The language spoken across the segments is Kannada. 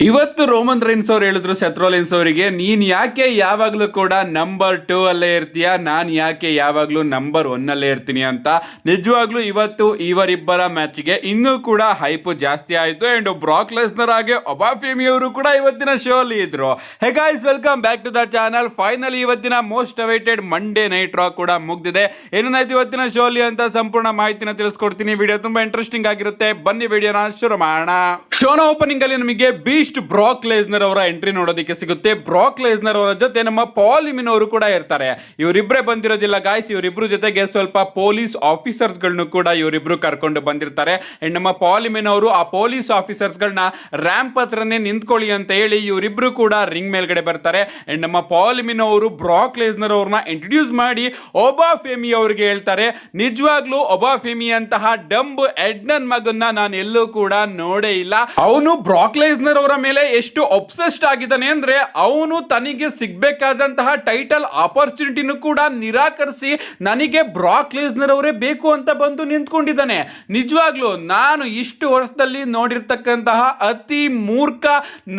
ಇವತ್ತು ರೋಮನ್ ರೈನ್ಸ್ ಅವ್ರು ಹೇಳಿದ್ರು ಸೆಥ್ರೋಲಿನ್ಸ್ ಅವರಿಗೆ, ನೀನ್ ಯಾಕೆ ಯಾವಾಗ್ಲೂ ಕೂಡ ನಂಬರ್ 2 ಅಲ್ಲೇ ಇರ್ತೀಯ, ನಾನ್ ಯಾಕೆ ಯಾವಾಗ್ಲೂ ನಂಬರ್ 1 ಅಲ್ಲೇ ಇರ್ತೀನಿ ಅಂತ. ನಿಜವಾಗ್ಲೂ ಇವತ್ತು ಇವರಿಬ್ಬರ ಮ್ಯಾಚ್ಗೆ ಇನ್ನೂ ಕೂಡ ಹೈಪ್ ಜಾಸ್ತಿ ಆಯ್ತು. ಅಂಡ್ ಬ್ರಾಕ್ ಲೆಸ್ನರ್ ಹಾಗೆ ಒಬಾಫೆಮಿ ಅವರು ಕೂಡ ಇವತ್ತಿನ ಶೋ ಅಲ್ಲಿ ಇದ್ರು. Hey guys, welcome back to the channel. Finally ಇವತ್ತಿನ most awaited Monday night Raw ಕೂಡ ಮುಗ್ದಿದೆ. ಏನಾಯ್ತು ಇವತ್ತಿನ ಶೋ ಅಲ್ಲಿ ಅಂತ ಸಂಪೂರ್ಣ ಮಾಹಿತಿನ ತಿಳಿಸ್ಕೊಡ್ತೀನಿ. ವಿಡಿಯೋ ತುಂಬಾ ಇಂಟ್ರೆಸ್ಟಿಂಗ್ ಆಗಿರುತ್ತೆ. ಬನ್ನಿ ವಿಡಿಯೋನ ಶುರು ಮಾಡೋಣ. ಶೋನ ಓಪನಿಂಗ್ ಅಲ್ಲಿ ನಮಗೆ ಬೀಸ್ಟ್ ಬ್ರಾಕ್ ಲೆಸ್ನರ್ ಅವರ ಎಂಟ್ರಿ ನೋಡೋದಕ್ಕೆ ಸಿಗುತ್ತೆ. ಬ್ರಾಕ್ ಲೆಸ್ನರ್ ಅವರ ಜೊತೆ ನಮ್ಮ ಪಾಲ್ ಹೀಮನ್ ಅವರು ಕೂಡ ಇರ್ತಾರೆ. ಇವರಿಬ್ಬರೇ ಬಂದಿರೋದಿಲ್ಲ ಗಾಯ್ಸ್, ಇವರಿಬ್ರು ಜೊತೆಗೆ ಸ್ವಲ್ಪ ಪೊಲೀಸ್ ಆಫೀಸರ್ಸ್ ಗಳನ್ನು ಕೂಡ ಇವರಿಬ್ರು ಕರ್ಕೊಂಡು ಬಂದಿರ್ತಾರೆ. ಅಂಡ್ ನಮ್ಮ ಪಾಲ್ ಹೀಮನ್ ಅವರು ಆ ಪೊಲೀಸ್ ಆಫೀಸರ್ಸ್ ಗಳನ್ನ ರ್ಯಾಂಪ್ ಹತ್ರನೇ ನಿಂತ್ಕೊಳ್ಳಿ ಅಂತ ಹೇಳಿ ಇವರಿಬ್ರು ಕೂಡ ರಿಂಗ್ ಮೇಲ್ಗಡೆ ಬರ್ತಾರೆ. ಅಂಡ್ ನಮ್ಮ ಪಾಲ್ ಹೀಮನ್ ಅವರು ಬ್ರಾಕ್ ಲೆಸ್ನರ್ ಅವ್ರನ್ನ ಇಂಟ್ರೊಡ್ಯೂಸ್ ಮಾಡಿ ಒಬಾಫೆಮಿ ಅವರಿಗೆ ಹೇಳ್ತಾರೆ, ನಿಜವಾಗ್ಲೂ ಒಬಾಫೆಮಿ ಅಂತಹ ಡಂಬ್ ಎಡ್ನನ್ ಮಗನ್ನ ನಾನು ಎಲ್ಲೂ ಕೂಡ ನೋಡೇ ಇಲ್ಲ. ಅವನು ಬ್ರಾಕ್ ಲೆಸ್ನರ್ ಅವರ ಮೇಲೆ ಎಷ್ಟು ಒಬ್ಸೆಸ್ಡ್ ಆಗಿದ್ದಾನೆ ಅಂದ್ರೆ ಅವನು ತನಗೆ ಸಿಗ್ಬೇಕಾದಂತಹ ಟೈಟಲ್ ಆಪರ್ಚುನಿಟಿನೂ ಕೂಡ ನಿರಾಕರಿಸಿ ನನಗೆ ಬ್ರಾಕ್ ಲೆಸ್ನರ್ ಅವರೇ ಬೇಕು ಅಂತ ಬಂದು ನಿಂತ್ಕೊಂಡಿದ್ದಾನೆ. ನಿಜವಾಗ್ಲೂ ನಾನು ಇಷ್ಟು ವರ್ಷದಲ್ಲಿ ನೋಡಿರ್ತಕ್ಕಂತಹ ಅತಿ ಮೂರ್ಖ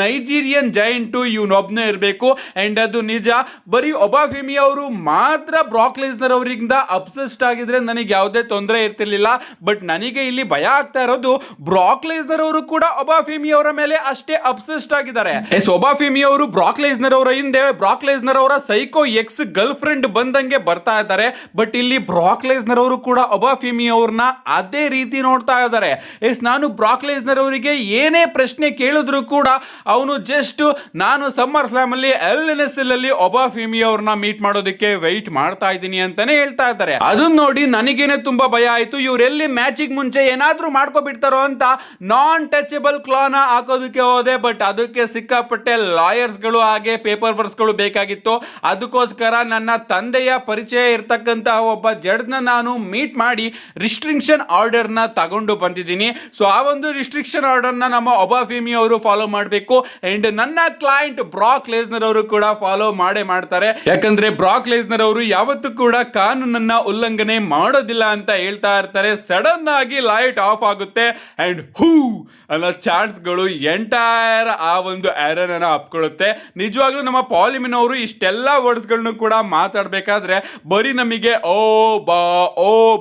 ನೈಜೀರಿಯನ್ ಜೈಂಟು ಇವನೊಬ್ನೇ ಇರಬೇಕು. ಅಂಡ್ ಅದು ನಿಜ. ಬರೀ ಒಬಾಫೆಮಿ ಅವರು ಮಾತ್ರ ಬ್ರಾಕ್ ಲೆಸ್ನರ್ ಅವರಿಂದ ಅಬ್ಸೆಸ್ಡ್ ಆಗಿದ್ರೆ ನನಗೆ ಯಾವುದೇ ತೊಂದರೆ ಇರ್ತಿರ್ಲಿಲ್ಲ. ಬಟ್ ನನಗೆ ಇಲ್ಲಿ ಭಯ ಆಗ್ತಾ ಇರೋದು ಬ್ರಾಕ್ ಲೆಸ್ನರ್ ಅವರು ಕೂಡ ಒಬಾಫೆಮಿ ಅವರ ಮೇಲೆ ಅಷ್ಟೇ ಅಬ್ಸೆಸ್ಡ್ ಆಗಿದ್ದಾರೆ. ಒಬಾಫೆಮಿ ಅವರು ಬ್ರಾಕ್ ಲೆಸ್ನರ್ ಅವರ ಹಿಂದೆ ಬ್ರಾಕ್ ಲೆಸ್ನರ್ ಅವರ ಸೈಕೋ ಎಕ್ಸ್ ಗರ್ಲ್ ಫ್ರೆಂಡ್ ಬಂದಂಗೆ ಬರ್ತಾ ಇದ್ದಾರೆ. ಬಟ್ ಇಲ್ಲಿ ಬ್ರಾಕ್ ಲೆಸ್ನರ್ ಅವರು ಕೂಡ ಒಬಾಫೆಮಿ ಅವ್ರನ್ನ ಅದೇ ರೀತಿ ನೋಡ್ತಾ ಇದ್ದಾರೆ. ನಾನು ಬ್ರಾಕ್ ಲೆಸ್ನರ್ ಅವರಿಗೆ ಏನೇ ಪ್ರಶ್ನೆ ಕೇಳಿದ್ರು ಕೂಡ ಅವನು ಜಸ್ಟ್ ನಾನು ಸಮ್ಮರ್ ಸ್ಲಾಮ್ ಅಲ್ಲಿ LNSL ಅಲ್ಲಿ ಒಬಾಫೆಮಿ ಅವ್ರನ್ನ ಮೀಟ್ ಮಾಡೋದಕ್ಕೆ ವೆಯ್ಟ್ ಮಾಡ್ತಾ ಇದ್ದೀನಿ ಅಂತಾನೆ ಹೇಳ್ತಾ ಇದ್ದಾರೆ. ಅದನ್ನ ನೋಡಿ ನನಗೇನೆ ತುಂಬಾ ಭಯ ಆಯ್ತು. ಇವರೆಲ್ಲಿ ಮ್ಯಾಚಿಗೆ ಮುಂಚೆ ಏನಾದ್ರೂ ಮಾಡ್ಕೊಬಿಡ್ತಾರೋ ಅಂತ ನಾನ್ ಟಚಬಲ್ ಕ್ಲಾನ ಹಾಕೋದಕ್ಕೆ ಹೋದೆ. ಬಟ್ ಅದಕ್ಕೆ ಸಿಕ್ಕಾಪಟ್ಟೆ ಲಾಯರ್ಸ್ ಗಳು ಹಾಗೆ ಪೇಪರ್ ವರ್ಕ್ಸ್ ಗಳು ಬೇಕಾಗಿತ್ತು. ಅದಕ್ಕೋಸ್ಕರ ನನ್ನ ತಂದೆಯ ಪರಿಚಯ ಇರ್ತಕ್ಕಂತಹ ಒಬ್ಬ ಜಡ್ಜ್ ನ ನಾನು ಮೀಟ್ ಮಾಡಿ ರಿಸ್ಟ್ರಿಕ್ಷನ್ ಆರ್ಡರ್ ನ ತಗೊಂಡು ಬಂದಿದ್ದೀನಿ. ಸೊ ಆ ಒಂದು ರಿಸ್ಟ್ರಿಕ್ಷನ್ ಆರ್ಡರ್ ನ ನಮ್ಮ ಒಬಾಫೆಮಿ ಅವರು ಫಾಲೋ ಮಾಡಬೇಕು. ಅಂಡ್ ನನ್ನ ಕ್ಲೈಂಟ್ ಬ್ರಾಕ್ ಲೆಸ್ನರ್ ಅವರು ಕೂಡ ಫಾಲೋ ಮಾಡೇ ಮಾಡ್ತಾರೆ. ಯಾಕಂದ್ರೆ ಬ್ರಾಕ್ ಲೆಸ್ನರ್ ಅವರು ಯಾವತ್ತೂ ಕೂಡ ಕಾನೂನನ್ನ ಉಲ್ಲಂಘನೆ ಮಾಡೋದಿಲ್ಲ ಅಂತ ಹೇಳ್ತಾ ಇರ್ತಾರೆ. ಸಡನ್ ಆಗಿ ಲೈಟ್ ಆಫ್ ಆಗುತ್ತೆ ಅಂಡ್ ಹೂ ಅನ್ನೋ ಚಾನ್ಸ್ ಗಳು ಎಂಟೈರ್ ಆ ಒಂದು ಎರರ್ ಅನ್ನ ಅಪ್ಕೊಳ್ಳುತ್ತೆ. ನಿಜವಾಗ್ಲೂ ನಮ್ಮ ಪಾಲ್ ಹೀಮನ್ ಅವರು ಇಷ್ಟೆಲ್ಲ ವರ್ಡ್ಸ್ ಗಳನ್ನು ಕೂಡ ಮಾತಾಡಬೇಕಾದ್ರೆ ಬರೀ ನಮಗೆ ಓ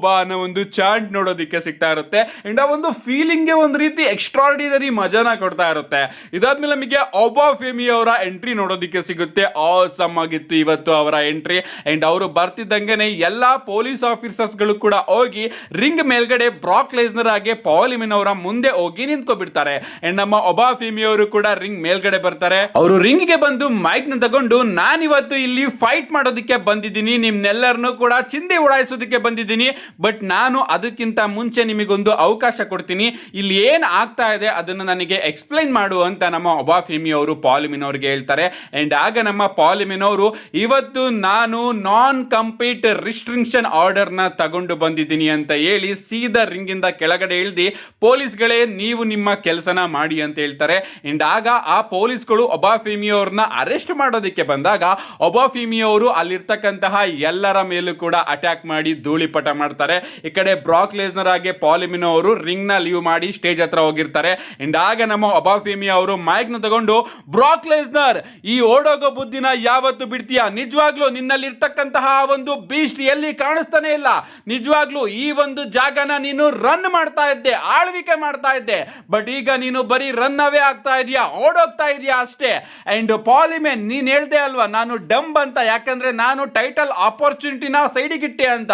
ಬಾ ಅನ್ನೋ ಒಂದು ಚಾಂಟ್ ನೋಡೋದಕ್ಕೆ ಸಿಗ್ತಾ ಇರುತ್ತೆ. ಅಂಡ್ ಆ ಒಂದು ಫೀಲಿಂಗ್ ಒಂದು ರೀತಿ ಎಕ್ಸ್ಟ್ರಾರ್ಡಿನರಿ ಮಜಾನ ಕೊಡ್ತಾ ಇರುತ್ತೆ. ಇದಾದ್ಮೇಲೆ ನಮಗೆ ಒಬಾಫೆಮಿ ಅವರ ಎಂಟ್ರಿ ನೋಡೋದಕ್ಕೆ ಸಿಗುತ್ತೆ. ಆಸಮ್ ಆಗಿತ್ತು ಇವತ್ತು ಅವರ ಎಂಟ್ರಿ. ಅಂಡ್ ಅವರು ಬರ್ತಿದ್ದಂಗೆನೆ ಎಲ್ಲಾ ಪೊಲೀಸ್ ಆಫೀಸರ್ಸ್ ಗಳು ಕೂಡ ಹೋಗಿ ರಿಂಗ್ ಮೇಲ್ಗಡೆ ಬ್ರಾಕ್ ಲೆಸ್ನರ್ ಹಾಗೆ ಪಾಲ್ ಹೀಮನ್ ಅವರ ಮುಂದೆ ಹೋಗಿ ನಿಂತ್ಕೊಬಿಡ್ತಾರೆ. ಅಂಡ್ ನಮ್ಮ ಒಬಾಫೆಮಿ ಅವರು ಕೂಡ ರಿಂಗ್ ಮೇಲ್ಗಡೆ ಬರ್ತಾರೆ. ಅವರು ರಿಂಗ್ ಗೆ ಬಂದು ಮೈಕ್ ನ ತಗೊಂಡು ನಾನಿವತ್ತು ಇಲ್ಲಿ ಫೈಟ್ ಮಾಡೋದಕ್ಕೆ ಬಂದಿದ್ದೀನಿ, ನಿಮ್ನೆಲ್ಲರನ್ನು ಕೂಡ ಚಿಂದಿ ಉಡಾಯಿಸೋದಕ್ಕೆ ಬಂದಿದ್ದೀನಿ. ಬಟ್ ನಾನು ಅದಕ್ಕಿಂತ ಮುಂಚೆ ನಿಮಗೊಂದು ಅವಕಾಶ ಕೊಡ್ತೀನಿ. ಇಲ್ಲಿ ಏನ್ ಆಗ್ತಾ ಇದೆ ಅದನ್ನು ನನಗೆ ಎಕ್ಸ್ಪ್ಲೈನ್ ಮಾಡು ಅಂತ ನಮ್ಮ ಒಬಾಫೆಮಿ ಅವರು ಪಾಲ್ ಹೀಮನ್ ಅವರಿಗೆ ಹೇಳ್ತಾರೆ. ಅಂಡ್ ಆಗ ನಮ್ಮ ಪಾಲ್ ಹೀಮನ್ ಅವರು, ಇವತ್ತು ನಾನು ನಾನ್ ಕಂಪ್ಲೀಟ್ ರಿಸ್ಟ್ರಿಕ್ಷನ್ ಆರ್ಡರ್ ನ ತಗೊಂಡು ಬಂದಿದ್ದೀನಿ ಅಂತ ಹೇಳಿ ಸೀದಾ ರಿಂಗ್ ಇಂದ ಕೆಳಗಡೆ ಇಳಿದು ಪೊಲೀಸ್ಗಳೇ ನೀವು ನಿಮ್ಮ ಕೆಲಸನ ಮಾಡಿ ಅಂತ ಹೇಳ್ತಾರೆ. ಅಂಡ್ ಆಗ ಆ ಪೊಲೀಸ್ಗಳು ಒಬಾಫೆಮಿ ಅವ್ರನ್ನ ಅರೆಸ್ಟ್ ಮಾಡೋದಕ್ಕೆ ಬಂದಾಗ ಒಬಾಫೆಮಿ ಅವರು ಅಲ್ಲಿರ್ತಕ್ಕಂತಹ ಎಲ್ಲರ ಮೇಲೂ ಕೂಡ ಅಟ್ಯಾಕ್ ಮಾಡಿ ಧೂಳಿಪಟ ಮಾಡ್ತಾರೆ. ಈ ಕಡೆ ಬ್ರಾಕ್ ಲೆಸ್ನರ್ ಹಾಗೆ ಪಾಲ್ ಹೀಮನ್ ಅವರು ರಿಂಗ್ ನ ಲೀವ್ ಮಾಡಿ ಸ್ಟೇಜ್ ಹತ್ರ ಹೋಗಿರ್ತಾರೆ. ಅಂಡ್ ಆಗ ನಮ್ಮ ಒಬಾಫೆಮಿ ಅವರು ಮೈಕ್ ನ ತಗೊಂಡು, ಬ್ರಾಕ್ ಲೆಸ್ನರ್ ಈ ಓಡೋಗೋ ಬುದ್ಧಿನ ಯಾವತ್ತು ಬಿಡ್ತೀಯಾ? ನಿಜವಾಗ್ಲೂ ನಿನ್ನಲ್ಲಿ ಇರ್ತಕ್ಕಂತಹ ಒಂದು ಬೀಸ್ಟ್ ಎಲ್ಲಿ ಕಾಣಿಸ್ತಾನೆ ಇಲ್ಲ. ನಿಜವಾಗ್ಲೂ ಈ ಒಂದು ಜಾಗನ ನೀನು ರನ್ ಮಾಡ್ತಾ ಇದ್ದೆ, ಆಳ್ವಿಕೆ ಮಾಡ್ತಾ ಇದ್ದೆ. ಬಟ್ ಈಗ ನೀನು ಬರೀ ರನ್ ಅವೇ ಆಗ್ತಾ ಇದೆಯಾ, ಓಡೋಗ್ತಾ ಇದೆಯಾ ಅಷ್ಟೇ. ಅಂಡ್ ಪಾಲ್ ಹೀಮನ್, ನೀನ್ ಹೇಳ್ದೆ ಅಲ್ವಾ ನಾನು ಡಂಬ್ ಅಂತ, ಯಾಕಂದ್ರೆ ನಾನು ಟೈಟಲ್ ಆಪರ್ಚುನಿಟಿನ ಸೈಡಿಗಿಟ್ಟೆ ಅಂತ.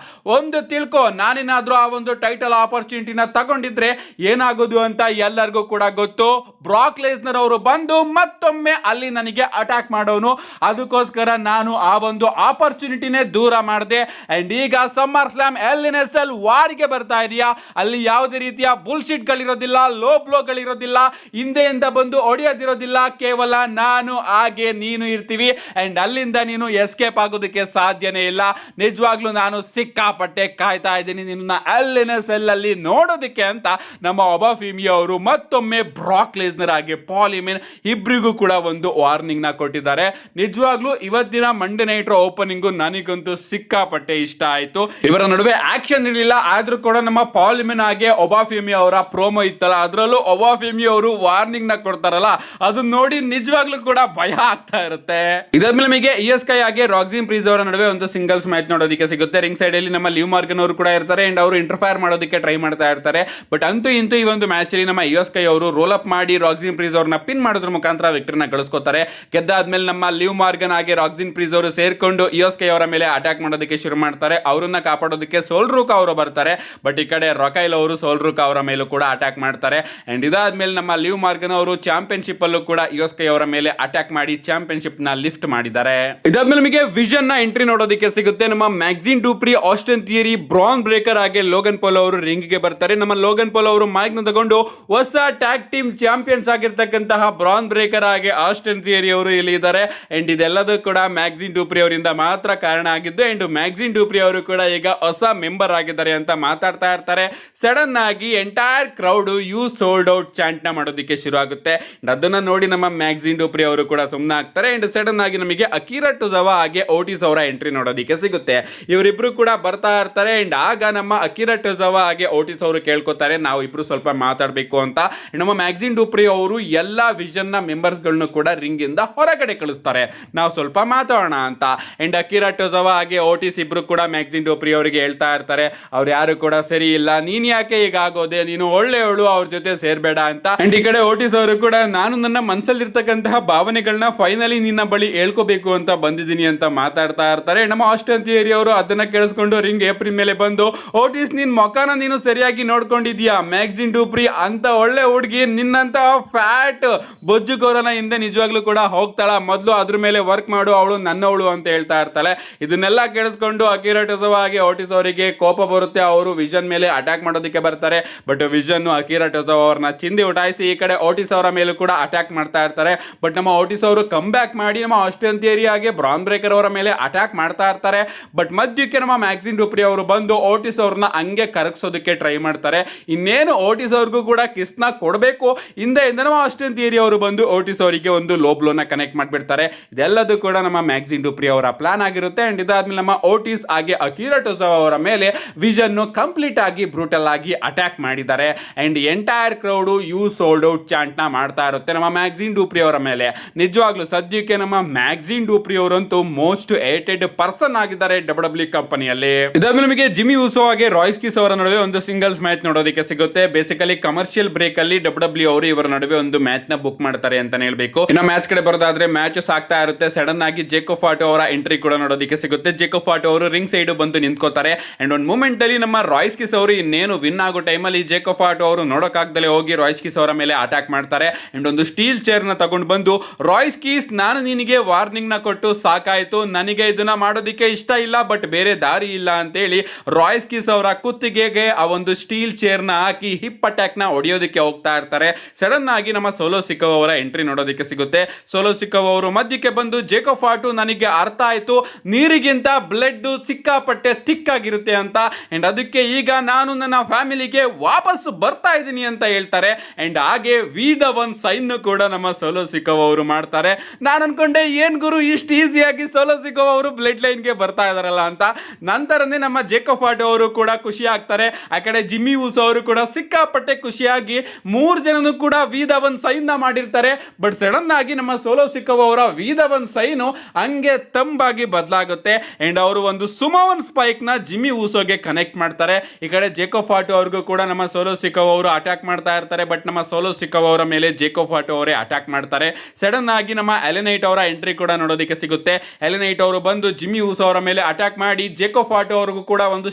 ಒಂದು ತಿಳ್ಕೊ, ನಾನೇನಾದ್ರೂ ಆ ಒಂದು ಟೈಟಲ್ ಆಪರ್ಚುನಿಟಿನ ತಗೊಂಡಿದ್ರೆ ಏನಾಗೋದು ಅಂತ ಎಲ್ಲರಿಗೂ ಕೂಡ ಗೊತ್ತು. ಬ್ರಾಕ್ ಲೆಸ್ನರ್ ಅವರು ಬಂದು ಮತ್ತೊಮ್ಮೆ ಅಲ್ಲಿ ನನಗೆ ಅಟ್ಯಾಕ್ ಮಾಡೋನು. ಅದಕ್ಕೋಸ್ಕರ ನಾನು ಆ ಒಂದು ಆಪರ್ಚುನಿಟಿನೇ ದೂರ ಮಾಡಿದೆ. ಅಂಡ್ ಈಗ ಸಮ್ಮರ್ ಸ್ಲಾಮ್ LNSL ವಾರಿಗೆ ಬರ್ತಾ ಇದೆಯಾ, ಅಲ್ಲಿ ಯಾವುದೇ ರೀತಿಯ ಬುಲ್ಶಿಟ್ ಗಳಿರೋದಿಲ್ಲ, ಲೋ ಬ್ಲೋ ಗಳಿರೋದಿಲ್ಲ, ಹಿಂದೆಯಿಂದ ಬಂದು ಹೊಡೆಯೋದಿರೋದಿಲ್ಲ. ಕೇವಲ ನಾನು ಹಾಗೆ ನೀನು ಇರ್ತೀವಿ. ಅಂಡ್ ಅಲ್ಲಿಂದ ನೀನು ಎಸ್ಕೇಪ್ ಆಗೋದಕ್ಕೆ ಸಾಧ್ಯನೇ ಇಲ್ಲ. ನಿಜವಾಗ್ಲೂ ನಾನು ಸಿಕ್ಕಾಪಟ್ಟೆ ಕಾಯ್ತಾ ಇದ್ದೀನಿ ನಿನ್ನ LNSL ಅಲ್ಲಿ ನೋಡೋದಕ್ಕೆ ಅಂತ ನಮ್ಮ ಒಬಾಫೆಮಿ ಅವರು ಮತ್ತೊಮ್ಮೆ ಬ್ರಾಕ್ ಲೆಸ್ನರ್ ಹಾಗೆ ಪಾಲ್ ಹೀಮನ್ ಇಬ್ಬರಿಗೂ ಕೂಡ ಒಂದು ವಾರ್ನಿಂಗ್ ನ ಕೊಟ್ಟಿದ್ದಾರೆ. ನಿಜವಾಗ್ಲೂ ಇವತ್ತಿನ ಮಂಡೇ ನೈಟ್ ಓಪನಿಂಗ್ ನನಗಂತೂ ಸಿಕ್ಕಾಪಟ್ಟೆ ಇಷ್ಟ ಆಯ್ತು. ಇವರ ನಡುವೆ ಆಕ್ಷನ್ ಇರಲಿಲ್ಲ, ಆದ್ರೂ ಕೂಡ ನಮ್ಮ ಪಾಲ್ ಹೀಮನ್ ಹಾಗೆ ಒಬಾಫೆಮಿ ಅವರ ಪ್ರೋಮೋ ಇತ್ತಲ್ಲ, ಅದರಲ್ಲೂ ಒಬಾಫೆಮಿ ಅವರು ವಾರ್ನಿಂಗ್ ನ ಕೊಡ್ತಾರಲ್ಲ ಅದನ್ನ ನೋಡಿ ನಿಜವಾಗ್ಲೂ ಕೂಡ ಭಯ ಆಗ್ತಾ ಇರುತ್ತೆ. ಇದಾದ್ಮೇಲೆ ನಮಗೆ ESK ಹಾಗೆ ರಾಕ್ಸಿನ್ ಪ್ರೀಸ್ ಅವರ ನಡುವೆ ಒಂದು ಸಿಂಗಲ್ಸ್ ಮ್ಯಾಚ್ ನೋಡೋದಕ್ಕೆ ಸಿಗುತ್ತೆ. ರಿಂಗ್ ಸೈಡ್ ಅಲ್ಲಿ ನಮ್ಮ ಲಿವ್ ಮಾರ್ಗನ್ ಅವರು ಕೂಡ ಇರ್ತಾರೆ ಅಂಡ್ ಅವರು ಇಂಟರ್ಫೈರ್ ಮಾಡೋದಕ್ಕೆ ಟ್ರೈ ಮಾಡ್ತಾ ಇರ್ತಾರೆ. ಬಟ್ ಅಂತೂ ಇಂತೂ ಈ ಒಂದು ಮ್ಯಾಚ್ ಅಲ್ಲಿ ನಮ್ಮ ESK ಅವರು ರೋಲ್ ಅಪ್ ಮಾಡಿ ರಾಕ್ಸಿನ್ ಪ್ರೀಸ್ ಅವ್ರನ್ನ ಪಿನ್ ಮಾಡೋದ್ರ ಮುಖಾಂತರ ವಿಕ್ಟರಿನ ಗಳಿಸ್ಕೊತಾರೆ. ಗೆದ್ದಾದ್ಮೇಲೆ ನಮ್ಮ ಲಿವ್ ಮಾರ್ಗನ್ ಹಾಗೆ ರಾಕ್ಸಿನ್ ಪ್ರೀಸ್ ಅವರು ಸೇರ್ಕೊಂಡು ESK ಅವರ ಮೇಲೆ ಅಟ್ಯಾಕ್ ಮಾಡೋದಕ್ಕೆ ಶುರು ಮಾಡ್ತಾರೆ. ಅವರನ್ನ ಕಾಪಾಡೋದಕ್ಕೆ ಸೋಲ್ರೂಕ್ ಅವರು ಬರ್ತಾರೆ. ಬಟ್ ಈ ಕಡೆ ರೊಕೈಲ್ ಅವರು ಸೋಲ್ರೂಕ್ ಅವರ ಮೇಲೂ ಕೂಡ ಅಟ್ಯಾಕ್ ಮಾಡ್ತಾರೆ. ಅಂಡ್ ಇದಾದ್ಮೇಲೆ ನಮ್ಮ ಲಿವ್ ಮಾರ್ಗನ್ ಅವರು ಚಾಂಪಿಯನ್ಶಿಪ್ ಅಲ್ಲೂ ಕೂಡ ESK ಅವರ ಮೇಲೆ ಅಟ್ಯಾಕ್ ಮಾಡಿ ಚಾಂಪಿಯನ್ಶಿಪ್ ನ ಲಿಫ್ಟ್ ಮಾಡಿದ್ದಾರೆ. ಇದಾದ್ಮೇಲೆ ನಮಗೆ ವಿಷನ್ ನ ಎಂಟ್ರಿ ನೋಡೋದಕ್ಕೆ ಸಿಗುತ್ತೆ. ನಮ್ಮ Maxine Dupri, Austin Theory, Bron Breakker ಹಾಗೆ ಲೋಗನ್ ಪಾಲ್ ಅವರು ರಿಂಗ್ ಗೆ ಬರ್ತಾರೆ. ನಮ್ಮ ಲೋಗನ್ ಪಾಲ್ ಅವರು ಮೈಕ್ ನ ತಗೊಂಡು ಹೊಸ ಟ್ಯಾಗ್ ಟೀಮ್ ಚಾಂಪಿಯನ್ಸ್ ಆಗಿರ್ತಕ್ಕಂತಹ ಬ್ರಾನ್ ಬ್ರೇಕರ್ ಹಾಗೆ ಆಸ್ಟಿನ್ ಥಿಯರಿ ಅವರು ಇಲ್ಲಿ ಇದ್ದಾರೆ. ಅಂಡ್ ಇದೆಲ್ಲದೂ ಕೂಡ ಮ್ಯಾಕ್ಸಿನ್ ಡೂಪ್ರಿ ಅವರಿಂದ ಮಾತ್ರ ಕಾರಣ ಆಗಿದ್ದು. ಅಂಡ್ ಮ್ಯಾಕ್ಸಿನ್ ಡೂಪ್ರಿ ಅವರು ಕೂಡ ಈಗ ಹೊಸ ಮೆಂಬರ್ ಆಗಿದ್ದಾರೆ ಅಂತ ಮಾತಾಡ್ತಾ ಇರ್ತಾರೆ. ಸಡನ್ ಆಗಿ entire crowd you sold out chant ನ ಮಾಡೋದಕ್ಕೆ ಶುರು ಆಗುತ್ತೆ. ಅದನ್ನ ನೋಡಿ ನಮ್ಮ ಮ್ಯಾಕ್ಸಿನ್ ಡೂಪ್ರಿ ಅವರು ಕೂಡ ಸುಮ್ಮನೆ ಆಗ್ತಾರೆ. ಅಂಡ್ ಸಡನ್ ಆಗಿ ನಮಗೆ ಅಕಿರಾ ಟೊಜಾವಾ ಹಾಗೆ ಓಟಿಸ್ ಅವರ ಎಂಟ್ರಿ ನೋಡೋದಕ್ಕೆ ಸಿಗುತ್ತೆ. ಇವರಿಬ್ರು ಕೂಡ ಬರ್ತಾ ಇರ್ತಾರೆ. ಅಂಡ್ ಆಗ ನಮ್ಮ ಅಕಿರಾ ಟೊಜಾವಾ ಹಾಗೆ ಓಟಿಸ್ ಅವರು ಕೇಳ್ಕೊತಾರೆ ನಾವು ಇಬ್ರು ಸ್ವಲ್ಪ ಮಾತಾಡಬೇಕು ಅಂತ. ನಮ್ಮ ಮ್ಯಾಕ್ಸಿನ್ ಡೂಪ್ರಿ ಅವರು ಎಲ್ಲಾ ವಿಷನ್ ನ ಮೆಂಬರ್ಸ್ ಗಳನ್ನು ಕೂಡ ರಿಂಗ್ ಇಂದ ಹೊರಗಡೆ ಕಳಿಸ್ತಾರೆ, ನಾವು ಸ್ವಲ್ಪ ಮಾತಾಡೋಣ ಅಂತ. ಅಂಡ್ ಅಕಿರಾ ಟೊಜಾವಾ ಹಾಗೆ ಓಟಿಸ್ ಇಬ್ರು ಕೂಡ ಮ್ಯಾಕ್ಸಿನ್ ಡೂಪ್ರಿ ಅವರಿಗೆ ಹೇಳ್ತಾ ಇರ್ತಾರೆ ಅವ್ರು ಯಾರು ಕೂಡ ಸರಿ ಇಲ್ಲ, ನೀನ್ ಯಾಕೆ ಈಗ ಆಗೋದೆ, ನೀನು ಒಳ್ಳೆಯವಳು, ಅವ್ರ ಜೊತೆ ಸೇರ್ಬೇಡ ಅಂತ. ಅಂಡ್ ಈ ಕಡೆ ಓಟಿಸ್ ಅವರು ಕೂಡ ನಾನು ನನ್ನ ಮನಸ್ಸಲ್ಲಿರ್ತಕ್ಕಂತಹ ಭಾವನೆಗಳನ್ನ ಫೈನಲಿ ನಿನ್ನ ಬಳಿ ಹೇಳ್ಕೋಬೇಕು ಅಂತ ಬಂದಿದ್ದೀನಿ ಅಂತ ಮಾತಾಡ್ತಾ ಇರ್ತಾರೆ. ನಮ್ಮ ಆಸ್ಟಿನ್ ಥಿಯರಿ ಅವರು ಅದನ್ನ ಕೇಳಿಸ್ಕೊಂಡು ರಿಂಗ್ ಏಪ್ರಿಲ್ ಮೇಲೆ ಬಂದು ಓಟಿಸ್ ನಿನ್ ಮೊಖನ ನೀನು ಸರಿಯಾಗಿ ನೋಡ್ಕೊಂಡಿದ್ಯಾ, ಮ್ಯಾಕ್ಸಿನ್ ಡೂಪ್ರಿ ಅಂತ ಒಳ್ಳೆ ಹುಡುಗಿ ನಿನ್ನಂತ ಫ್ಯಾಟ್ ಬೊಜ್ಜುಗೋರನ ಹಿಂದೆ ನಿಜವಾಗ್ಲೂ ಕೂಡ ಹೋಗ್ತಾಳ, ಮೊದಲು ಅದ್ರ ಮೇಲೆ ವರ್ಕ್ ಮಾಡು, ಅವಳು ನನ್ನವಳು ಅಂತ ಹೇಳ್ತಾ ಇರ್ತಾಳೆ. ಇದನ್ನೆಲ್ಲ ಕೇಳಿಸ್ಕೊಂಡು ಅಕಿರಾ ಟೊಜಾವಾ ಹಾಗೆ ಓಟಿಸ್ ಅವರಿಗೆ ಕೋಪ ಬರುತ್ತೆ. ಅವರು ವಿಷನ್ ಮೇಲೆ ಅಟ್ಯಾಕ್ ಮಾಡೋದಕ್ಕೆ ಬರ್ತಾರೆ. ಬಟ್ ವಿಷನ್ ಅಕಿರಾ ಟೊಜಾವಾ ಅವ್ರನ್ನ ಚಿಂದಿ ಉಟಾಯಿಸಿ ಈ ಕಡೆ ಓಟಿಸ್ ಅವರ ಮೇಲೂ ಕೂಡ ಅಟ್ಯಾಕ್ ಮಾಡ್ತಾ ಇರ್ತಾರೆ. ಬಟ್ ನಮ್ಮ ಓಟಿಸ್ ಅವರು ಕಮ್ ಬ್ಯಾಕ್ ಮಾಡಿ ನಮ್ಮ ಆಸ್ಟಿನ್ ಥಿಯರಿ ಹಾಗೆ ಬ್ರಾನ್ ಬ್ರೇಕರ್ ಅವರ ಮೇಲೆ ಅಟ್ಯಾಕ್ ಮಾಡ್ತಾ ಇರ್ತಾರೆ. ಬಟ್ ಮಧ್ಯಕ್ಕೆ ನಮ್ಮ ಮ್ಯಾಕ್ಸಿನ್ ಡೂಪ್ರಿ ಅವರು ಬಂದು ಓಟಿಸ್ ಅವ್ರನ್ನ ಹಂಗೆ ಕರಗಿಸೋದಕ್ಕೆ ಟ್ರೈ ಮಾಡ್ತಾರೆ. ಇನ್ನೇನು ಓಟಿಸ್ ಅವ್ರಿಗೂ ಕೂಡ ಕಿಸ್ನ ಕೊಡಬೇಕು, ಹಿಂದೆ ನಮ್ಮ ಆಸ್ಟಿನ್ ಥಿಯರಿ ಅವರು ಬಂದು ಓಟಿಸ್ ಅವರಿಗೆ ಒಂದು ಲೋ ಬ್ಲೋನ ಕನೆಕ್ಟ್ ಮಾಡಿಬಿಡ್ತಾರೆ. ಇದೆಲ್ಲದೂ ಕೂಡ ನಮ್ಮ ಮ್ಯಾಕ್ಸಿನ್ ಡೂಪ್ರಿ ಅವರ ಪ್ಲಾನ್ ಆಗಿರುತ್ತೆ. ಅಂಡ್ ಇದಾದ್ಮೇಲೆ ನಮ್ಮ ಓಟಿಸ್ ಹಾಗೆ ಅಕಿರಾ ಟೊಜಾವಾ ಅವರ ಮೇಲೆ ವಿಷನ್ ಕಂಪ್ಲೀಟ್ ಆಗಿ ಬ್ರೂಟಲ್ ಆಗಿ ಅಟ್ಯಾಕ್ ಮಾಡಿದ್ದಾರೆ. And entire crowd you sold out chant ನ ಮಾಡ್ತಾ ಇರುತ್ತೆ ನಮ್ಮ ಮ್ಯಾಕ್ಸಿನ್ ಡೂಪ್ರಿ ಅವರ ಮೇಲೆ. ನಿಜವಾಗ್ಲೂ ಸದ್ಯಕ್ಕೆ ನಮ್ಮ ಮ್ಯಾಕ್ಸಿನ್ ಡೂಪ್ರಿ ಅವರಂತೂ ಮೋಸ್ಟ್ ಹೇಟೆಡ್ ಪರ್ಸನ್ ಆಗಿದ್ದಾರೆ WWE ಕಂಪನಿಯಲ್ಲಿ. ಇದಾದ್ಮೇಲೆ ನಮಗೆ ಜಿಮ್ಮಿ ಉಸೋ ಹಾಗೆ ರಾಯ್ಸ್ಕಿಸ್ ಅವರ ನಡುವೆ ಒಂದು ಸಿಂಗಲ್ಸ್ ಮ್ಯಾಚ್ ನೋಡೋದಕ್ಕೆ ಸಿಗುತ್ತೆ. ಬೇಸಿಕಲಿ ಕಮರ್ಷಿಯಲ್ ಬ್ರೇಕ್ ಅಲ್ಲಿ WWE ಅವರು ಇವರ ನಡುವೆ ಒಂದು ಮ್ಯಾಚ್ ನ ಬುಕ್ ಮಾಡ್ತಾರೆ ಅಂತಾನೆ ಹೇಳ್ಬೇಕು. ಇನ್ನು ಮ್ಯಾಚ್ ಕಡೆ ಬರೋದಾದ್ರೆ ಮ್ಯಾಚ್ ಸಾಗ್ತಾ ಇರುತ್ತೆ. ಸಡನ್ ಆಗಿ ಜೇಕೋ ಫಾಟೋ ಅವರ ಎಂಟ್ರಿ ಕೂಡ ನೋಡೋದಕ್ಕೆ ಸಿಗುತ್ತೆ. ಜೇಕೋ ಫಾಟೋ ಅವರು ರಿಂಗ್ ಸೈಡ್ ಬಂದು ನಿಂತ್ಕೋತಾರೆ. ಅಂಡ್ ಒಂದು ಮೂಮೆಂಟ್ ಅಲ್ಲಿ ನಮ್ಮ ರಾಯ್ಸ್ಕಿಸ್ ಅವರು ಇನ್ನೇನು ವಿನ್ ಆಗೋ ಟೈಮಲ್ಲಿ ಜೇಕೋ ಫಾಟೋ ಅವರು ನೋಡೋಕ್ಕಾಗ್ದಲೇ ಹೋಗಿ ರಾಯ್ಸ್ಕಿಸ್ ಅವರ ಮೇಲೆ ಅಟ್ಯಾಕ್ ಮಾಡ್ತಾರೆ. ಅಂಡ್ ಒಂದು ಸ್ಟೀಲ್ ಚೇರ್ ನ ತಗೊಂಡು ಬಂದು ರಾಯ್ಸ್ಕಿಸ್ ನಾನು ನಿನಗೆ ವಾರ್ನಿಂಗ್ ನ ಕೊಟ್ಟು ಸಾಕಾಯ್ತು, ನನಗೆ ಇದನ್ನ ಮಾಡೋದಕ್ಕೆ ಇಷ್ಟ ಇಲ್ಲ, ಬಟ್ ಬೇರೆ ದಾರಿ ಇಲ್ಲ ಅಂತ ಹೇಳಿ ರಾಯ್ಸ್ಕಿಸ್ ಅವರ ಕುತ್ತಿಗೆಗೆ ಆ ಒಂದು ಸ್ಟೀಲ್ ಚೇರ್ ನ ಹಾಕಿ ಹಿಪ್ ಅಟ್ಯಾಕ್ ನ ಹೊಡೆಯೋದಕ್ಕೆ ಹೋಗ್ತಾ ಇರ್ತಾರೆ. ಸಡನ್ ಆಗಿ ನಮ್ಮ ಸೋಲೋ ಸಿಕೋವಾ ಅವರ ಎಂಟ್ರಿ ನೋಡೋದಕ್ಕೆ ಸಿಗುತ್ತೆ. ಸೋಲೋ ಸಿಕೋವಾ ಅವರು ಮಧ್ಯಕ್ಕೆ ಬಂದು ಜೇಕೋ ಫಾಟು ನನಗೆ ಅರ್ಥ ಆಯ್ತು, ನೀರಿಗಿಂತ ಬ್ಲಡ್ ಸಿಕ್ಕಾಪಟ್ಟೆ ತಿಕ್ಕಾಗಿರುತ್ತೆ ಅಂತ. ಅಂಡ್ ಅದಕ್ಕೆ ಈಗ ನಾನು ನನ್ನ ಫ್ಯಾಮಿಲಿಗೆ ವಾಪಸ್ ಬರ್ತಾ ಇದ್ದೀನಿ ಅಂತ ಹೇಳ್ತಾರೆ. ಅಂಡ್ ಹಾಗೆ ವಿ ದ ಒನ್ ಸೈನ್ ಕೂಡ ನಮ್ಮ ಸೋಲೋ ಸಿಕೋವಾ ಅವರು ಮಾಡ್ತಾರೆ. ನಾನು ಅನ್ಕೊಂಡೆ ಏನ್ ಗುರು ಇಷ್ಟು ಈಸಿಯಾಗಿ ಸೋಲೋ ಸಿಕೋವಾ ಅವರು ಬ್ಲಡ್ ಲೈನ್ ಗೆ ಬರ್ತಾ ಇದಾರಲ್ಲ ಅಂತ. ನಂತರನೇ ನಮ್ಮ ಜೇಕೋ ಫಾಟೋ ಅವರು ಕೂಡ ಖುಷಿ ಆಗ್ತಾರೆ. ಆ ಕಡೆ ಜಿಮ್ಮಿ ಉಸೋ ಅವರು ಕೂಡ ಸಿಕ್ಕಾಪಟ್ಟೆ ಖುಷಿಯಾಗಿ 3 ಜನನು ಕೂಡ ವಿ ದ ಒನ್ ಸೈನ್ ನ ಮಾಡಿರ್ತಾರೆ. ಬಟ್ ಸಡನ್ ಆಗಿ ನಮ್ಮ ಸೋಲೋ ಸಿಕೋವಾ ಅವರ ವಿ ದ ಒನ್ ಸೈನ್ ಹಂಗೆ ತಂಬಾಗಿ ಬದಲಾಗುತ್ತೆ. ಅಂಡ್ ಅವರು ಒಂದು ಸುಮೋವನ್ ಸ್ಪೈಕ್ ನ ಜಿಮ್ಮಿ ಉಸೋಗೆ ಕನೆಕ್ಟ್ ಮಾಡ್ತಾರೆ. ಈ ಕಡೆ ಜೇಕೋ ಫಾಟೋ ಅವ್ರಿಗೂ ಕೂಡ ನಮ್ಮ ಸೋಲೋ ಸಿಕೋವಾ ಅವರು ಅಟ್ಯಾಕ್ ಮಾಡ್ತಾ ಇರ್ತಾರೆ. ಬಟ್ ನಮ್ಮ ಸೋಲೋ ಸಿಕೋವಾ ಅವರ ಮೇಲೆ ಜೇಕೋ ಫಾಟೋ ಅವರೇ ಅಟ್ಯಾಕ್ ಮಾಡ್ತಾರೆ. ಸಡನ್ ಆಗಿ ನಮ್ಮ ಎಲೆನೈಟ್ ಅವರ ಎಂಟ್ರಿ ಕೂಡ ನೋಡೋದಕ್ಕೆ ಸಿಗುತ್ತೆ. ಎಲೆನೈಟ್ ಅವರು ಬಂದು ಜಿಮ್ಮಿ ಉಸೋ ಅವರ ಮೇಲೆ ಅಟ್ಯಾಕ್ ಮಾಡಿ ಜೇಕೋ ಫಾಟೋ ಅವ್ರಿಗೂ ಕೂಡ ಒಂದು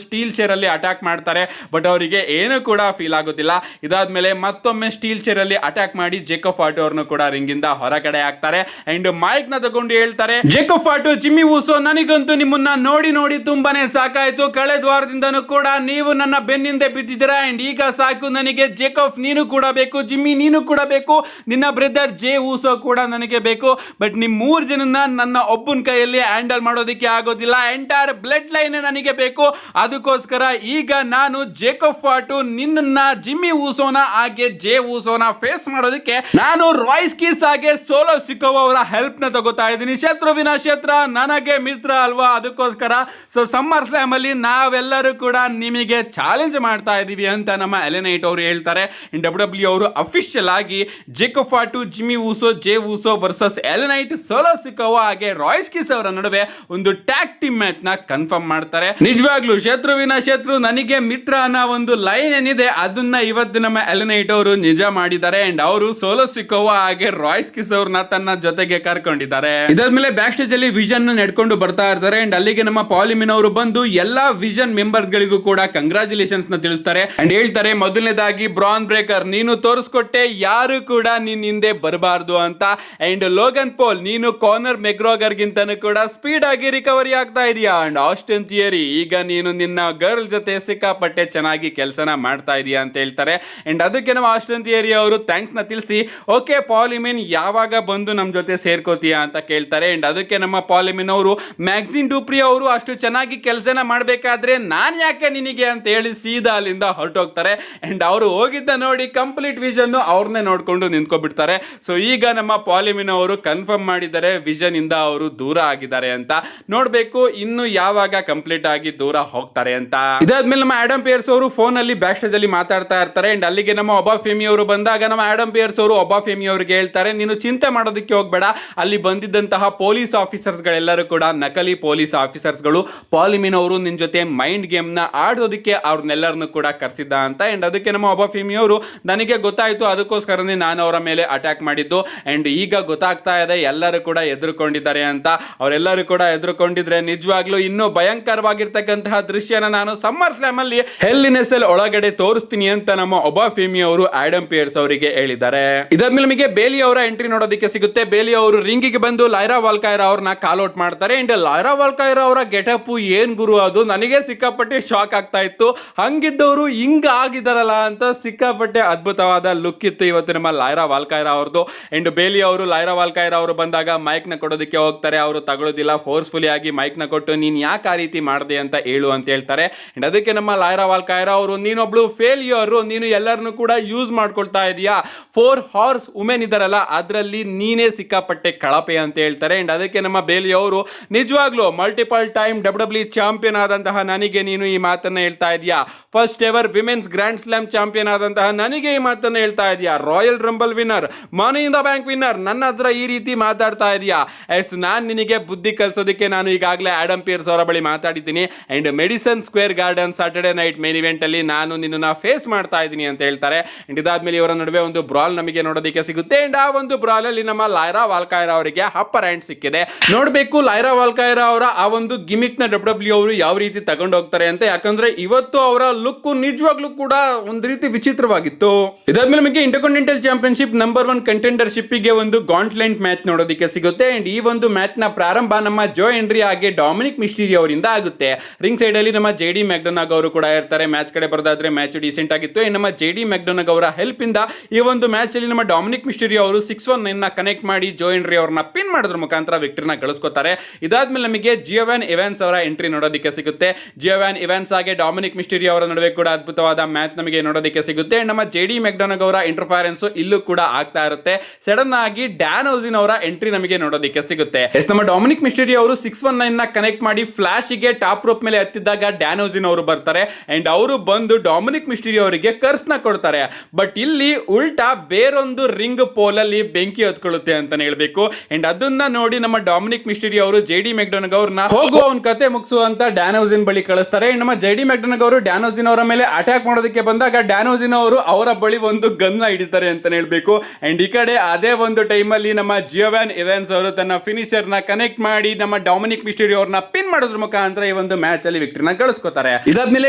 ಸ್ಟೀಲ್ ಚೇರ್ ಅಲ್ಲಿ ಅಟ್ಯಾಕ್ ಮಾಡ್ತಾರೆ. ಬಟ್ ಅವರಿಗೆ ಏನು ಕೂಡ ಫೀಲ್ ಆಗೋದಿಲ್ಲ. ಇದಾದ್ಮೇಲೆ ಮತ್ತೊಮ್ಮೆ ಸ್ಟೀಲ್ ಚೇರ್ ಅಲ್ಲಿ ಅಟ್ಯಾಕ್ ಮಾಡಿ ಜೇಕೋ ಫಾಟೋ ಅವ್ರನ್ನು ಕೂಡ ರಿಂಗ್ ಇಂದ ಹೊರಗಡೆ ಹಾಕ್ತಾರೆ. ಅಂಡ್ ಮೈಕ್ ನ ತಗೊಂಡು ಹೇಳ್ತಾರೆ ಜೇಕೋ ಫಾಟೋ, ಜಿಮ್ಮಿ ಉಸೋ, ನನಗಂತೂ ನಿಮ್ಮನ್ನ ನೋಡಿ ನೋಡಿ ತುಂಬಾನೇ ಸಾಕಾಯ್ತು. ಕಳೆದ ವಾರದಿಂದನೂ ಕೂಡ ನೀವು ನನ್ನ ಬೆನ್ನಿಂದೆ ಬಿದ್ದಿದ್ದೀರಾ. ಅಂಡ್ ಈಗ ಸಾಕು ನನಗೆ. ಜೇಕೋಫ್ ನೀನು ಕೂಡ ಬೇಕು, ಜಿಮ್ಮಿ ನೀನು ಕೂಡ ಬೇಕು, ನಿನ್ನ ಬ್ರದರ್ ಜೇ ಉಸೋ ಕೂಡ ನನಗೆ ಬೇಕು. ಬಟ್ ನಿಮ್ 3 ಜನನ್ನ ನನ್ನ ಒಬ್ಬನ ಕೈಯಲ್ಲಿ ಹ್ಯಾಂಡಲ್ ಮಾಡೋದಕ್ಕೆ ಆಗೋದಿಲ್ಲ. ಎಂಟೈರ್ ಬ್ಲಡ್ ಲೈನ್ ನನಗೆ ಬೇಕು. ಅದಕ್ಕೋಸ್ಕರ ಈಗ ನಾನು ಜೇಕೋ ಫಾಟು ನಿನ್ನ ಜಿಮ್ಮಿ ಉಸೋನ ಹಾಗೆ ಜೇ ಉಸೋನ ಫೇಸ್ ಮಾಡೋದಕ್ಕೆ ನಾನು ರಾಯ್ಸ್ಕಿಸ್ ಹಾಗೆ ಸೋಲೋ ಸಿಕೋವಾ ಅವರ ಹೆಲ್ಪ್ ನ ತಗೋತಾ ಇದ್ದೀನಿ. ಶತ್ರುವಿನ ಶತ್ರು ನನಗೆ ಮಿತ್ರ ಅಲ್ವಾ, ಅದಕ್ಕೋಸ್ಕರ ಸೊ ಸಮ್ಮರ್ ಸ್ಲಾಮ್ ಅಲ್ಲಿ ನಾವೆಲ್ಲರೂ ಕೂಡ ನಿಮಗೆ ಚಾಲೆಂಜ್ ಮಾಡ್ತಾ ಇದೀವಿ ಅಂತ ನಮ್ಮ ಎಲೆನೈಟ್ ಅವರು ಹೇಳ್ತಾರೆ. WWE ಅವರು ಅಫಿಷಿಯಲ್ ಆಗಿ ಮೊದಲನೇದಾಗಿ Jacob Fatu, Jimmy Uso, Jey Uso versus L Knight, Solo Sikoa ಹಾಗೆ ರಾಯ್ಸ್ ಕಿಸ್ ಅವರ ನಡುವೆ ಒಂದು ಟ್ಯಾಗ್ ಟೀಮ್ ಮ್ಯಾಚ್ ನ ಕನ್ಫರ್ಮ್ ಮಾಡ್ತಾರೆ. ನಿಜವಾಗ್ಲೂ ಶತ್ರುವಿನ ಶತ್ರು ನನಗೆ ಮಿತ್ರ ಅನ್ನೋ ಒಂದು ಲೈನ್ ಏನಿದೆ ಅದನ್ನ ಇವತ್ತು ನಮ್ಮ ಎಲ್ ನೈಟ್ ಅವರು ನಿಜ ಮಾಡಿದ್ದಾರೆ. ಅಂಡ್ ಅವರು ಸೋಲೋ ಸಿಕೋವಾ ಹಾಗೆ ರಾಯ್ಸ್ ಕಿಸ್ ಅವ್ರನ್ನ ತನ್ನ ಜೊತೆಗೆ ಕರ್ಕೊಂಡಿದ್ದಾರೆ. ಇದಾದ್ಮೇಲೆ ಬ್ಯಾಕ್ ಸ್ಟೇಜ್ ಅಲ್ಲಿ ವಿಷನ್ ನಡ್ಕೊಂಡು ಬರ್ತಾ ಇರ್ತಾರೆ. ಅಂಡ್ ಅಲ್ಲಿಗೆ ನಮ್ಮ ಪಾಲಿಮಿನ್ ಅವರು ಬಂದು ಎಲ್ಲಾ ವಿಷನ್ ಮೆಂಬರ್ಸ್ ಗಳಿಗೂ ಕೂಡ ಕಂಗ್ರಾಚುಲೇಷನ್ಸ್ ನ ತಿಳಿಸ್ತಾರೆ. ಅಂಡ್ ಹೇಳ್ತಾರೆ, ಮೊದಲನೇದಾಗಿ ಬ್ರಾನ್ ಬ್ರೇಕರ್ ನೀನು ತೋರಿಸ್ಕೊಟ್ಟೆ ಯಾರು ಕೂಡ ನಿನ್ ಹಿಂದೆ ಬರಬಾರ್ದು ಅಂತ. ಅಂಡ್ ಲೋಗನ್ ಪೋಲ್ ನೀನು ಕಾನರ್ ಮೆಗ್ರಾಗರ್ ಗಿಂತನೂ ಕೂಡ ಸ್ಪೀಡ್ ಆಗಿ ರಿಕವರಿ ಆಗ್ತಾ ಇದೀಯಾ. ಅಂಡ್ ಆಸ್ಟಿನ್ ಥಿಯರಿ ಈಗ ನೀನು ನಿನ್ನ ಗರ್ಲ್ ಜೊತೆ ಸಿಕ್ಕಾಪಟ್ಟೆ ಚೆನ್ನಾಗಿ ಕೆಲಸನ ಮಾಡ್ತಾ ಇದೀಯಾ ಅಂತ ಹೇಳ್ತಾರೆ. ಅಂಡ್ ಅದಕ್ಕೆ ನಮ್ಮ ಆಸ್ಟಿನ್ ಥಿಯರಿ ಅವರು ಥ್ಯಾಂಕ್ಸ್ ನ ತಿಳಿಸಿ, ಓಕೆ ಪಾಲಿಮಿನ್ ಯಾವಾಗ ಬಂದು ನಮ್ ಜೊತೆ ಸೇರ್ಕೋತೀಯಾ ಅಂತ ಕೇಳ್ತಾರೆ. ಅಂಡ್ ಅದಕ್ಕೆ ನಮ್ಮ ಪಾಲಿಮಿನ್ ಅವರು ಮ್ಯಾಗ್ಸಿನ್ ಡೂಪ್ರಿ ಅವರು ಅಷ್ಟು ಚೆನ್ನಾಗಿ ಕೆಲಸನ ಮಾಡಬೇಕಾದ್ರೆ ನಾನ್ ಯಾಕೆ ನಿನಗೆ ಅಂತ ಹೇಳಿ ಸೀದಾ ಅಲ್ಲಿಂದ ಹೊರಟೋಗ್ತಾರೆ. ಅಂಡ್ ಅವರು ಹೋಗಿದ್ದ ನೋಡಿ ಕಂಪ್ಲೀಟ್ ವಿಷನ್ ಅವ್ರನ್ನೇ ನೋಡ್ಕೊಂಡು ನಿಂತ್ಕೊಬಿಡ್ತಾರೆ. ಸೊ ಈಗ ನಮ್ಮ ಪಾಲಿಮಿನ್ ಅವರು ಕನ್ಫರ್ಮ್ ಮಾಡಿದ್ದಾರೆ ವಿಷನ್ ಇಂದ ಅವರು ದೂರ ಆಗಿದ್ದಾರೆ ಅಂತ. ನೋಡ್ಬೇಕು ಇನ್ನು ಯಾವಾಗ ಕಂಪ್ಲೀಟ್ ಆಗಿ ದೂರ ಹೋಗ್ತಾರೆ ಅಂತ. ಇದಾದ್ಮೇಲೆ ನಮ್ಮ ಆಡಮ್ ಪಿಯರ್ಸ್ ಅವರು ಫೋನ್ ಅಲ್ಲಿ ಬ್ಯಾಕ್ ಸ್ಟೇಜ್ ಅಲ್ಲಿ ಮಾತಾಡ್ತಾ ಇರ್ತಾರೆ. ಅಂಡ್ ಅಲ್ಲಿಗೆ ನಮ್ಮ ಒಬ್ಬ ಫೇಮಿ ಅವರು ಬಂದಾಗ ನಮ್ಮ ಆಡಮ್ ಪಿಯರ್ಸ್ ಅವರು ಒಬ್ಬ ಫೇಮಿ ಅವರಿಗೆ ಹೇಳ್ತಾರೆ, ನೀನು ಚಿಂತೆ ಮಾಡೋದಕ್ಕೆ ಹೋಗ್ಬೇಡ, ಅಲ್ಲಿ ಬಂದಿದ್ದಂತಹ ಪೊಲೀಸ್ ಆಫೀಸರ್ಸ್ ಗಳೆಲ್ಲರೂ ಕೂಡ ನಕಲಿ ಪೊಲೀಸ್ ಆಫೀಸರ್ಸ್ ಗಳು. ಪಾಲಿಮಿನ್ ಅವರು ನಿನ್ ಜೊತೆ ಮೈಂಡ್ ಗೇಮ್ ನ ಆಡೋದಕ್ಕೆ ಅವ್ರನ್ನೆಲ್ಲರನ್ನು ಕೂಡ ಕರ್ಸಿದ್ದ ಅಂತ. ಅಂಡ್ ಅದಕ್ಕೆ ನಮ್ಮ ಒಬ್ಬ ಫೇಮಿ ಅವರು ನನಗೆ ಗೊತ್ತಾಯ್ತು, ಅದಕ್ಕೋಸ್ಕರನೇ ನಾನು ಅವರ ಮೇಲೆ ಅಟ್ಯಾಕ್ ಮಾಡಿದ್ದು. ಅಂಡ್ ಈಗ ಗೊತ್ತಾಗ್ತಾ ಇದೆ ಎಲ್ಲರೂ ಕೂಡ ಎದುರುಕೊಂಡಿದ್ದಾರೆ ಅಂತ. ಅವರೆಲ್ಲರೂ ಕೂಡ ಎದುರುಕೊಂಡಿದ್ರೆ ನಿಜವಾಗ್ಲೂ ಇನ್ನೂ ಭಯಂಕರವಾಗಿರ್ತಕ್ಕಂತಹ ದೃಶ್ಯನ ನಾನು ಸಮ್ಮರ್ ಸ್ಲಾಮ್ ಅಲ್ಲಿ ಹೆಲ್ಲಿನೆಸ್ ಒಳಗಡೆ ತೋರಿಸ್ತೀನಿ ಅಂತ ನಮ್ಮ ಒಬ್ಬ ಫೇಮಿ ಅವರು ಆಡಮ್ ಪಿಯರ್ಸ್ ಅವರಿಗೆ ಹೇಳಿದ್ದಾರೆ. ಇದಾದ್ಮೇಲೆ ನಮಗೆ ಬೇಲಿ ಅವರ ಎಂಟ್ರಿ ನೋಡೋದಕ್ಕೆ ಸಿಗುತ್ತೆ. ಬೇಲಿ ಅವರು ರಿಂಗಿಗೆ ಬಂದು ಲೈರಾ ವಾಲ್ಕೈರಾ ಅವ್ರನ್ನ ಕಾಲ್ ಔಟ್ ಮಾಡ್ತಾರೆ. ಅಂಡ್ ಲೈರಾ ವಾಲ್ಕೈರಾ ಅವರ ಗೆಟಪ್ ಏನ್ ಗುರು, ಅದು ನನಗೆ ಸಿಕ್ಕಾಪಟ್ಟೆ ಶಾಕ್ ಆಗ್ತಾ ಇತ್ತು. ಹಂಗಿದ್ದವರು ಹಿಂಗ ಆಗಿದಾರಲ್ಲ ಅಂತ ಸಿಕ್ಕಾಪಟ್ಟೆ ಅದ್ಭುತವಾದ ಲುಕ್ ಇತ್ತು ಇವತ್ತು ನಮ್ಮ ಲೈರಾ ವಾಲ್ಕೈರಾ ಅವ್ರದ್ದು. ಅಂಡ್ ಬೇಲಿ ಅವರು ಲೈರಾ ವಾಲ್ಕೈರಾ ಅವರು ಬಂದಾಗ ಮೈಕ್ ನ ಕೊಡೋದಕ್ಕೆ ಹೋಗ್ತಾರೆ. ಅವರು ತಗೊಳ್ಳೋದಿಲ್ಲ, ಫೋರ್ಸ್ಫುಲಿ ಆಗಿ ಮೈಕ್ ನ ಕೊಟ್ಟು ನೀನ್ ಯಾಕೆ ಆ ರೀತಿ ಮಾಡಿದೆ ಅಂತ ಹೇಳು ಅಂತ ಹೇಳ್ತಾರೆ. ಅಂಡ್ ಅದಕ್ಕೆ ನಮ್ಮ ಲೈರಾ ವಾಲ್ಕೈರಾ ಅವರು, ನೀನೊಬ್ಳು ಫೇಲಿಯರ್, ನೀನು ಎಲ್ಲರನ್ನು ಕೂಡ ಯೂಸ್ ಮಾಡ್ಕೊಳ್ತಾ ಇದೀಯಾ, 4 ಹಾರ್ಸ್ ವುಮೆನ್ ಇದಾರಲ್ಲ ಅದರಲ್ಲಿ ನೀನೇ ಸಿಕ್ಕಾಪಟ್ಟೆ ಕಳಪೆ ಅಂತ ಹೇಳ್ತಾರೆ. ಅಂಡ್ ಅದಕ್ಕೆ ನಮ್ಮ ಬೇಲಿ ಅವರು, ನಿಜವಾಗ್ಲೂ ಮಲ್ಟಿಪಲ್ ಟೈಮ್ WWE ಚಾಂಪಿಯನ್ ಆದಂತಹ ನನಗೆ ನೀನು ಈ ಮಾತನ್ನ ಹೇಳ್ತಾ ಇದೀಯಾ, first ever women's grand slam champion ಆದಂತಹ ನನಗೆ ಈ ಮಾತನ್ನ ಹೇಳ್ತಾ ಇದೀಯಾ, royal rumble winner, money in the bank winner, ನನ್ನ ಹತ್ರ ಈ ರೀತಿ ಮಾತಾಡ್ತಾ ಇದೀಯಾ. ಎಸ್, ನಾನ್ ನಿನಗೆ ಬುದ್ಧಿ ಕಲಿಸೋದಕ್ಕೆ ನಾನು ಈಗಾಗಲೇ ಆಡಮ್ ಪಿಯರ್ಸ್ ಅವರ ಬಳಿ ಮಾತಾಡಿದ್ದೀನಿ. And Madison Square Garden Saturday night main event ಅಲ್ಲಿ ನಾನು ನಿನ್ನನ್ನ ಫೇಸ್ ಮಾಡ್ತಾ ಇದ್ದೀನಿ ಅಂತ ಹೇಳ್ತಾರೆ. ಅಂಡ್ ಇದಾದ್ಮೇಲೆ ಇವರ ನಡುವೆ ಒಂದು ಬ್ರಾಲ್ ನಮಗೆ ನೋಡೋದಕ್ಕೆ ಸಿಗುತ್ತೆ. ಅಂಡ್ ಆ ಒಂದು ಬ್ರಾಲ್ ಅಲ್ಲಿ ನಮ್ಮ ಲೈರಾ ವಾಲ್ಕೈರಾ ಅವರಿಗೆ ಅಪ್ಪರ್ ಹ್ಯಾಂಡ್ ಸಿಕ್ಕಿದೆ. ನೋಡ್ಬೇಕು ಲೈರಾ ವಾಲ್ಕೈರಾ ಅವರ ಆ ಒಂದು ಗಿಮಿಕ್ ನ WWE ಅವರು ಯಾವ ರೀತಿ ತಗೊಂಡು ಹೋಗ್ತಾರೆ ಅಂತ. ಯಾಕಂದ್ರೆ ಇವತ್ತು ಅವರ ಲುಕ್ ನಿಜವಾಗ್ಲೂ ಕೂಡ ಒಂದು ರೀತಿ ವಿಚಿತ್ರವಾಗಿತ್ತು. ಇದಾದ್ಮೇಲೆ ನಮಗೆ ಇಂಟರ್ಕಾಂಟಿನೆಂಟಲ್ ಚಾಂಪಿಯನ್ಶಿಪ್ ನಂಬರ್ 1 ಕಂಟೆಂಡರ್ಶಿಪ್ ಗೆ ಒಂದು ಗಾಂಟ್ಲೆಂಟ್ ಮ್ಯಾಚ್ ನೋಡೋದಕ್ಕೆ ಸಿಗುತ್ತೆ. ಅಂಡ್ ಈ ಒಂದು ಮ್ಯಾಚ್ ನ ಪ್ರಾರಂಭ ನಮ್ಮ ಜೋ ಎಂಡ್ರಿ ಹಾಗೆ ಡೊಮಿನಿಕ್ ಮಿಸ್ಟೀರಿ ಅವರಿಂದ ಆಗುತ್ತೆ. ರಿಂಗ್ ಸೈಡ್ ಅಲ್ಲಿ ನಮ್ಮ JD ಮ್ಯಾಕ್ಡೊನಾಗ್ ಅವರು ಕೂಡ ಇರ್ತಾರೆ. ಮ್ಯಾಚ್ ಕಡೆ ಬರೋದಾದ್ರೆ ಮ್ಯಾಚ್ ಡಿಸೆಂಟ್ ಆಗಿತ್ತು. ನಮ್ಮ JD ಮ್ಯಾಕ್ಡೊನಾಗ್ ಅವರ ಹೆಲ್ಪ್ ಇಂದ ಈ ಒಂದು ಮ್ಯಾಚ್ ಅಲ್ಲಿ ನಮ್ಮ ಡೊಮಿನಿಕ್ ಮಿಸ್ಟೀರಿ ಅವರು 619 ನ ಕನೆಕ್ಟ್ ಮಾಡಿ ಜೋ ಎಂಡ್ರಿ ಅವರನ್ನ ಪಿನ್ ಮಾಡೋದ್ರ ಮುಖಾಂತರ ವಿಕ್ಟರಿನ ಗಳಿಸ್ಕೊತಾರೆ. ಇದಾದ್ಮೇಲೆ ನಮಗೆ ಜಿಯೋವ್ಯಾನ್ ಎವಾನ್ಸ್ ಅವರ ಎಂಟ್ರಿ ನೋಡೋದಕ್ಕೆ ಸಿಗುತ್ತೆ. ಜಿಯೋವ್ಯಾನ್ ಎವಾನ್ಸ್ ಹಾಗೆ ಡೊಮಿನಿಕ್ ಮಿಸ್ಟೀರಿ ಅವರ ನಡುವೆ ಕೂಡ ಅದ್ಭುತವಾದ ಮ್ಯಾಚ್ ನಮಗೆ ನೋಡೋದಕ್ಕೆ ಸಿಗುತ್ತೆ. ನಮ್ಮ JD ಮ್ಯಾಕ್ಡೊನಾಗ್ ಅವರ ಇಂಟರ್ಫರೆನ್ಸ್ ಇಲ್ಲೂ ಕೂಡ ಆಗ್ತಾ ಇರುತ್ತೆ. ಸಡನ್ ಆಗಿ ಡ್ಯಾನ್ ಹೌಸಿನ್ ಅವರ ಎಂಟ್ರಿ ನಮಗೆ ನೋಡೋದಕ್ಕೆ ಸಿಗುತ್ತೆ. ನಮ್ಮ ಡೊಮಿನಿಕ್ ಮಿಸ್ಟೀರಿ ಅವರು 619 ನ ಕನೆಕ್ಟ್ ಮಾಡಿ ಫ್ಲಾಶ್ ಗೆ ಟಾಪ್ ರೋಪ್ ಮೇಲೆ ಹತ್ತಿದಾಗ ಡ್ಯಾನ್ ಹೌಸಿನ್ ಅವರು ಬರ್ತಾರೆ. ಅಂಡ್ ಅವರು ಬಂದು ಡೊಮಿನಿಕ್ ಮಿಸ್ಟೀರಿ ಅವರಿಗೆ ಕರ್ಸ್ ನ ಕೊಡ್ತಾರೆ. ಬಟ್ ಇಲ್ಲಿ ಉಲ್ಟಾ ಬೇರೊಂದು ರಿಂಗ್ ಪೋಲ್ ಅಲ್ಲಿ ಬೆಂಕಿ ಹೊತ್ಕೊಳ್ಳುತ್ತೆ ಅಂತಾನೆ ಹೇಳ್ಬೇಕು. ಅಂಡ್ ಅದನ್ನ ನೋಡಿ ನಮ್ಮ ಡೊಮಿನಿಕ್ ಮಿಸ್ಟೀರಿ ಅವರು JD ಮ್ಯಾಕ್ಡೊನಾಗ್ ಅವ್ರನ್ನ ಹೋಗೋ ಅವ್ನ ಕತೆ ಮುಗಿಸು ಅಂತ ಡ್ಯಾನ್ ಹೌಸಿನ್ ಬಳಿ ಕಳಿಸ್ತಾರೆ. ನಮ್ಮ JD ಮ್ಯಾಕ್ಡೊನಾಗ್ ಅವರು ಡ್ಯಾನ್ ಹೌಸಿನ್ ಅವರ ಮೇಲೆ ಅಟ್ಯಾಕ್ ಮಾಡೋದಕ್ಕೆ ಬಂದಾಗ ಡ್ಯಾನ್ ಹೌಸಿನ್ ಅವರು ಅವರ ಬಳಿ ಒಂದು ಗನ್ ಹಿಡಿತಾರೆ ಅಂತಾನೆ ಹೇಳ್ಬೇಕು. ಅಂಡ್ ಈ ಕಡೆ ಅದೇ ಒಂದು ಟೈಮ್ ಅಲ್ಲಿ ನಮ್ಮ ಜಿಯೋವ್ಯಾನ್ ಎವಾನ್ಸ್ ಅವರು ತನ್ನ ಫಿನಿಶರ್ ನ ಕನೆಕ್ಟ್ ಮಾಡಿ ನಮ್ಮ ಡೊಮಿನಿಕ್ ಮಿಸ್ಟೀರಿ ಅವ್ರನ್ನ ಪಿನ್ ಮಾಡೋದ್ರ ಮುಖಾಂತರ ಈ ಒಂದು ಮ್ಯಾಚ್ ಅಲ್ಲಿ ವಿಕ್ಟರಿನ ಗಳಿಸ್ಕೊತಾರೆ. ಇದಾದ್ಮೇಲೆ